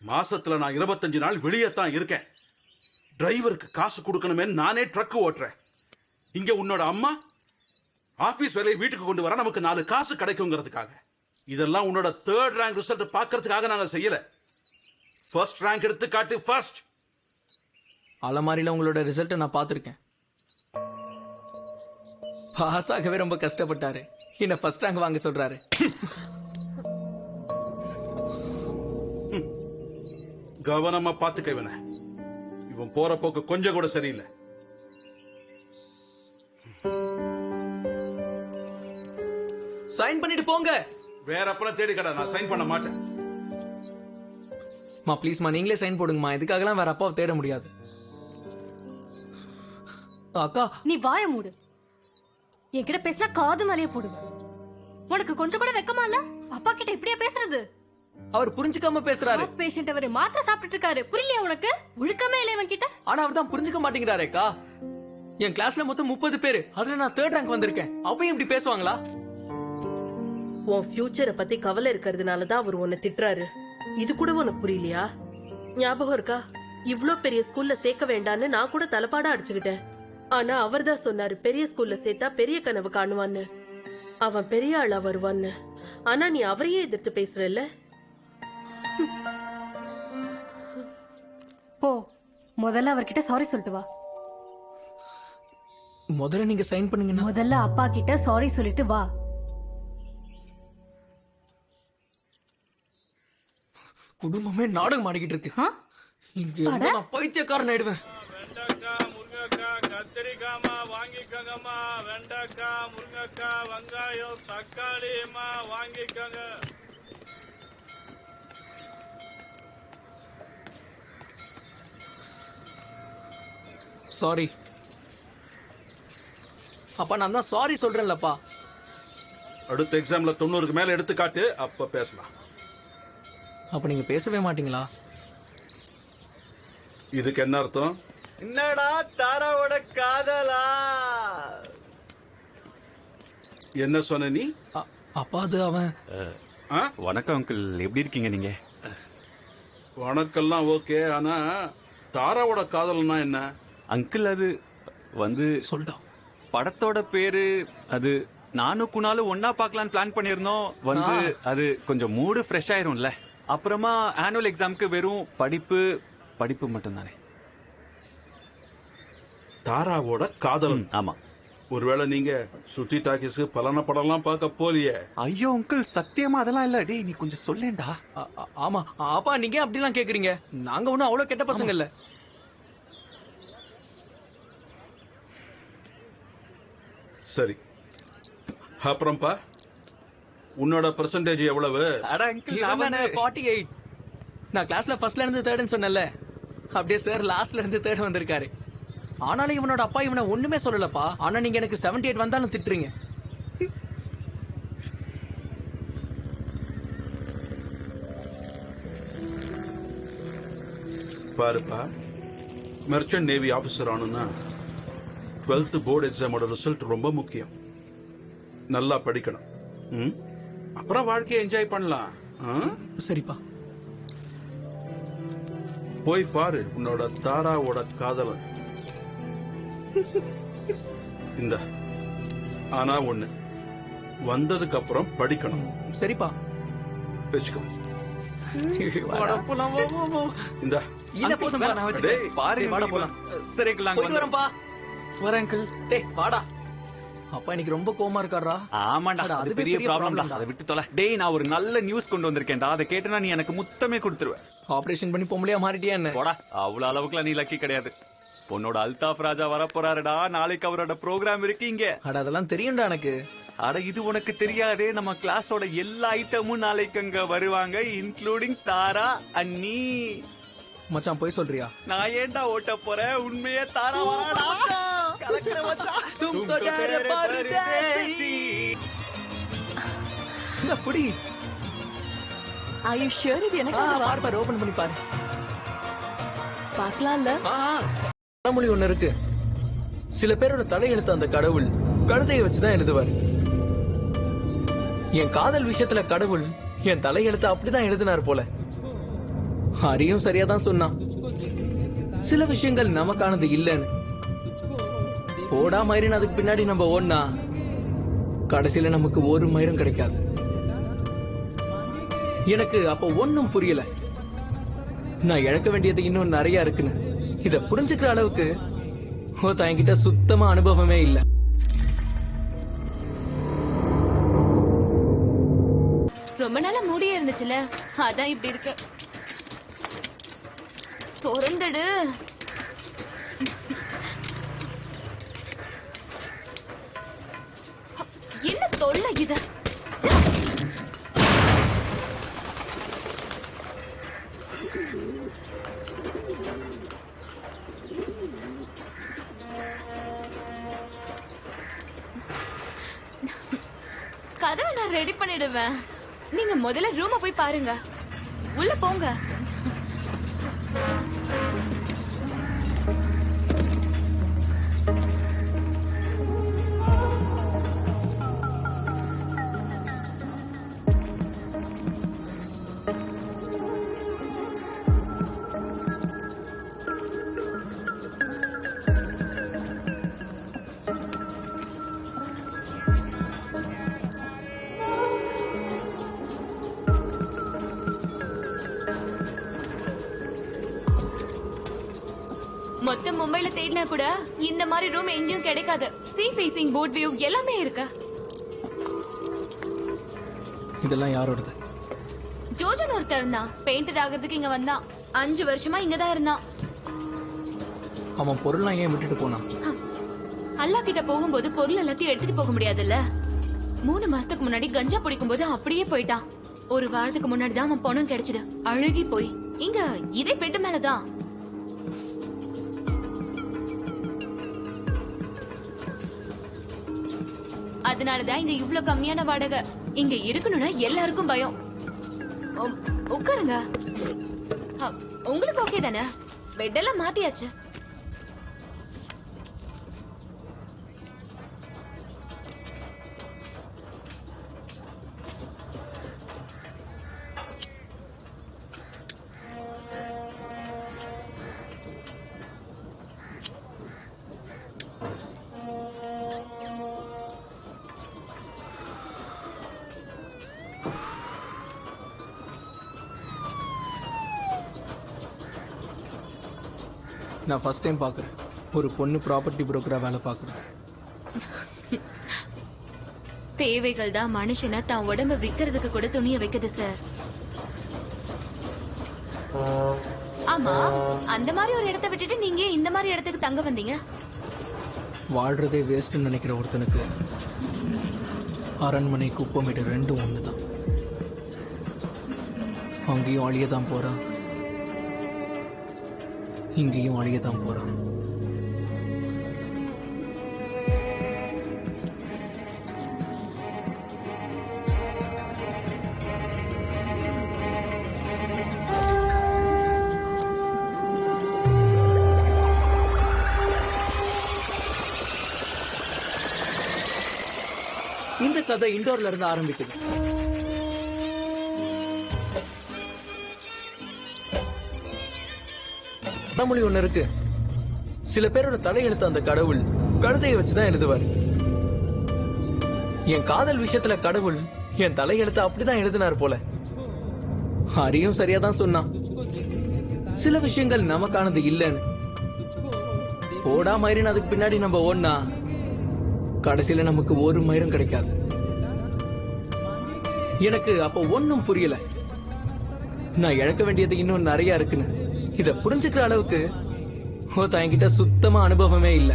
மாசத்துல நான் 25 நாள் வெளியே தான் இருக்கேன். டிரைவருக்கு காசு கொடுக்கணுமே நானே ட்ரக் ஓட்டுறேன். இங்க உன்னோட அம்மா ஆபீஸ் வேலையை வீட்டுக்கு கொண்டு வர நமக்கு 4 காசு கிடைக்குங்கிறதுக்காக. இதெல்லாம் உன்னோட 3rd ரேங்க் ரிசல்ட் பாக்குறதுக்காக நாங்க செய்யல. ஃபர்ஸ்ட் ரேங்க் எடுத்து காட்டு. ஃபர்ஸ்ட். அலமாரியில உங்களோட ரிசல்ட்டை நான் பார்த்திருக்கேன். பாஸ் ஆகவே ரொம்ப கஷ்டப்பட்டாரு. என்ன ஃபர்ஸ்ட் ரேங்க் வாங்க சொல்றாரு. கவனமா பாத்துக்க இவனை. இவன் போற போக்கு கொஞ்சம் கூட சரியில்லை. சைன் பண்ணிட்டு போங்க. வேற அப்பெல்லாம் தேடி கடை, நான் சைன் பண்ண மாட்டேன். மா ப்ளீஸ்மா, நீங்களே சைன் போடுங்கம்மா. இதுக்காகலாம் வேற அப்பாவை தேட முடியாது. அக்கா, நீ வாய மூடு. என்கிட்ட பேசினா காது மேலேயே போடுவேன். உனக்கு கொஞ்சம் கூட வெக்கமா இல்ல? அப்பா கிட்ட இப்படியா பேசுறது? அவர் புரிஞ்சுக்காம பேசுறாரு. பேஷண்ட் அவரு மாத்திரை சாப்பிட்டு இருக்காரு. புரியலையா உனக்கு? ஒழுக்கமே இல்லை இவன் கிட்ட. ஆனா அவர் தான் புரிஞ்சுக்க மாட்டேங்கிறாரேக்கா. என் கிளாஸ்ல மொத்தம் 30 பேரு, அதுல நான் 3rd ரேங்க் வந்திருக்கேன். அப்பயும் இப்படி பேசுவாங்களா? உன் ஃபியூச்சரை பத்தி கவலை இருக்கிறதுனாலதான் அவர் உன்னை திட்டுறாரு. இது கூட உனக்கு புரியலையா? ஞாபகம் இருக்கா? இவ்ளோ பெரிய ஸ்கூல்ல சேர்க்க வேண்டான்னு நான் கூட தலைப்பாடா அடிச்சுக்கிட்டேன். ஆனா அவர் தான் சொன்னாரு பெரிய ஸ்கூல்ல சேர்த்தா பெரிய கனவு காணுவான்னு. அவன் பெரிய ஆளா வருவான்னு. ஆனா நீ அவரையே எதிர்த்து பேசுறல்ல. போ, முதல்ல அவர்கிட்ட சாரி சொல்லிட்டு வா. முதல்ல நீங்க சைன் பண்ணுங்க. முதல்ல அப்பா கிட்ட சாரி சொல்லிட்டு வா. குடும்பமே நாடகம் ஆடிக்கிட்டு இருக்கு. இங்க இருந்தா நான் பைத்தியக்காரன் ஆயிடுவேன். வெண்டைக்காய், முருங்கைக்காய், கத்திரிக்காய்மா வாங்கிக்கோங்கம்மா. வெண்டைக்காய், முருங்கைக்காய், வெங்காயம், தக்காளிமா வாங்கிக்கோங்க. சாரி அப்பா, நான் தான் சாரி சொல்றேன்லப்பா. அடுத்த எக்ஸாம்ல 90க்கு மேல எடுத்து காட்டு, அப்ப பேசலாம். அப்ப நீங்க பேசவே மாட்டீங்களா? இதுக்கு என்ன அர்த்தம்? என்னடா தாராவோட காதலா? என்ன சொன்ன நீ? அப்பா அது அவன். ஆ? வணக்கம் அங்கிள், எப்படி இருக்கீங்க நீங்க? வணக்கம்லாம் ஓகே, ஆனா தாராவோட காதல்னா என்ன? அங்கிள் அது வந்து சொல்டா. படத்தோட பேரு அது. நானும் குணாலும் ஒன்னா பார்க்கலான்னு பிளான் பண்ணிருந்தோம். வந்து அது கொஞ்சம் மூடு ஃப்ரெஷ் ஆயிரும்ல. அப்புறமா ஆனுவல் எக்ஸாம்க்கு வெறும் படிப்பு மட்டும்தானே. தாராவோட காதல். ஆமா. ஒருவேளை நீங்க சுத்தி டாக்கிஸ் பலன படம்லாம் பார்க்க போலியே? ஐயோ அங்கிள், சத்தியமா அதெல்லாம் இல்ல. டேய் நீ கொஞ்சம் சொல்லேன்டா. ஆமா அப்பா, நீங்க அப்படிலாம் கேக்குறீங்க? நாங்க ஒண்ணும் அவ்வளவு கெட்ட பசங்க இல்ல. சரி, அப்புறம்ப்பா உன்னோட பெர்சன்டேஜ் எவ்வளவு? அட அங்கிள், இவன் தானே 48. நான் கிளாஸ்ல ஃபர்ஸ்ட்ல இருந்து தேர்ட்னு சொன்னேன்ல, அப்படியே சார் லாஸ்ட்ல இருந்து தேர்ட் வந்திருக்காரு. ஆனாலும் இவனோட அப்பா இவனை ஒண்ணுமே சொல்லலப்பா. ஆனா நீங்க எனக்கு 78 வந்தாலும் திட்டுறீங்க. பாருப்பா, மெர்ச்சன்ட் நேவி ஆபீசர் ஆனுன்னா 12th போர்டு எக்ஸாமோட ரிசல்ட் ரொம்ப முக்கியம். நல்லா படிக்கணும். அப்புறம் வாழ்க்கையை என்ஜாய் பண்ணலாம். சரிப்பா. போய் பாரு உன்னோட தாராவோட காதலன். இந்த ஆனா ஒண்ணு, வந்ததுக்கு அப்புறம் படிக்கணும். சரிப்பா. வச்சுக்கோ. இந்த இல்ல போதும்பா, நான் வச்சுக்கிறேன். டேய் பாரு, வாடா போலாம். சரி அங்கிள், நாங்க போயிட்டு வரேன்ப்பா. வரேன் அங்கிள். டேய் வாடா. அப்பா இன்னைக்கு ரொம்ப கோவமா இருக்காரா? ஆமாண்டா, அட, அது அதுவே பெரிய பெரிய ப்ராப்ளம் problem தான். தான். அதை விட்டு தொலை. டேய் நான் ஒரு நல்ல நியூஸ் கொண்டு வந்திருக்கேன்டா. அதை கேட்டனா நீ எனக்கு முத்தமே கொடுத்துருவ. ஆபரேஷன் பண்ணி பொம்பளையா மாறிட்டியா என்ன? போடா, அவ்வளவு அளவுக்குலாம் நீ லக்கி கிடையாது. உன்னோட அல்தாஃப் ராஜா வரப்போறாருடா. நாளைக்கு அவரோட ப்ரோக்ராம் இருக்கு இங்க. அட அதெல்லாம் தெரியும்டா எனக்கு. அட இது உனக்கு தெரியாதே, நம்ம கிளாஸோட எல்லா ஐட்டமும் நாளைக்கு அங்க வருவாங்க, இன்க்ளூடிங் தாரா அண்ணி. மச்சான் போய் சொல்றியா? நான் ஏன்டா ஓட்ட போறேன், உண்மையே தாரா வராடா. கலக்கிற மச்சான். தும் தோ ஜாரே பரதேசி. இந்த புடி. Are you sure இது எனக்கு பாரு பாரு, ஓபன் பண்ணி பாரு. பார்க்கலாம்ல? பழமொழி ஒண்ணு இருக்கு. சில பேரோட தலையெழுத்து அந்த கடவுள் கழுதையை வச்சுதான் எழுதுவார். என் காதல் விஷயத்துல கடவுள் என் தலையெழுத்து அப்படிதான் எழுதினார் போல. ஹரியும் சரியாதான் சொன்னான். சில விஷயங்கள் நமக்கானது இல்லைன்னு. போடா மயிரின் அதுக்கு பின்னாடி நம்ம ஓடனா கடைசியில நமக்கு ஒரு மயிரும் கிடைக்காது. எனக்கு அப்ப ஒன்னும் புரியல. நான் இழக்க வேண்டியது இன்னும் நிறைய இருக்குன்னு. இத புரிஞ்சுக்கிற அளவுக்கு என்கிட்ட சுத்தமா அனுபவமே இல்ல. ரொம்ப நாளா மூடியே இருந்துச்சுல, அதான் இப்படி இருக்கு. திறந்துடு. என்ன தொல்லை இது? கதவை நான் ரெடி பண்ணிடுவேன். நீங்க முதல்ல ரூம போய் பாருங்க. உள்ள போங்க. மொத்த மும்பைல தேடினா கூட இந்த மாதிரி ரூம் எங்கேயும் கிடைக்காது. சீ ஃபேசிங் போட் வியூ எல்லாமே இருக்கு. இதெல்லாம் யாரோடது? ஜோஜன் ஒருத்தர் இருந்தான், பெயிண்டர் ஆகிறதுக்கு இங்க வந்தான். 5 வருஷமா இங்கதான் இருந்தான். அவன் பொருள்லாம் ஏன் விட்டுட்டு போனான்? அல்லா கிட்ட போகும்போது பொருள் எல்லாத்தையும் எடுத்துட்டு போக முடியாதுல்ல. 3 மாசத்துக்கு முன்னாடி கஞ்சா பிடிக்கும் போது அப்படியே போயிட்டான். ஒரு வாரத்துக்கு முன்னாடி தான் அவன் பணம் கிடைச்சது. அழுகி போய் இங்க இதே பெட்டு மேலதான். அதனாலதான் இங்க இவ்ளோ கம்மியான வாடகை. இங்க இருக்கணும்னா எல்லாருக்கும் பயம். உட்காருங்க. உங்களுக்கு ஓகே தானே? பெட் எல்லாம் மாத்தியாச்சு. நான் ஃபர்ஸ்ட் டைம் பார்க்குறேன் ஒரு பொண்ணு ப்ராப்பர்ட்டி புரோக்கரா வேலை பார்க்குறேன். தேவைகள் தான் மனுஷனை தான் உடம்ப விக்கிறதுக்கு கூட துணிய வைக்குது சார். ஆமா, அந்த மாதிரி ஒரு இடத்தை விட்டுட்டு நீங்க இந்த மாதிரி இடத்துக்கு தங்க வந்தீங்க? வாழ்றதே வேஸ்ட்னு நினைக்கிற ஒருத்தனுக்கு அரண்மனை குப்பமேடு ரெண்டும் ஒண்ணுதான். அங்கேயும் அழிய தான் போறான், இங்கேயும் அழிய தான் போறான். இந்த கதை இண்டோர்ல இருந்து ஆரம்பிக்குது. பழமொழி ஒண்ணு இருக்கு, சில பேரோட தலையெழுத்து அந்த கடவுள் கழுதையை வச்சுதான் எழுதுவார். என் காதல் விஷயத்துல கடவுள் என் தலையெழுத்து அப்படிதான் எழுதினார் போல. ஹரியும் சரியாதான் சொன்னான், சில விஷயங்கள் நமக்கானது இல்லைன்னு. ஓடா மயிரின் அதுக்கு பின்னாடி நம்ம ஓடனா கடைசியில நமக்கு ஒரு மயிரும் கிடைக்காது. எனக்கு அப்ப ஒன்னும் புரியல, நான் இழக்க வேண்டியது இன்னும் நிறைய இருக்குன்னு. இத புரிஞ்சுக்கிற அளவுக்கு என்கிட்ட சுத்தமா அனுபவமே இல்ல.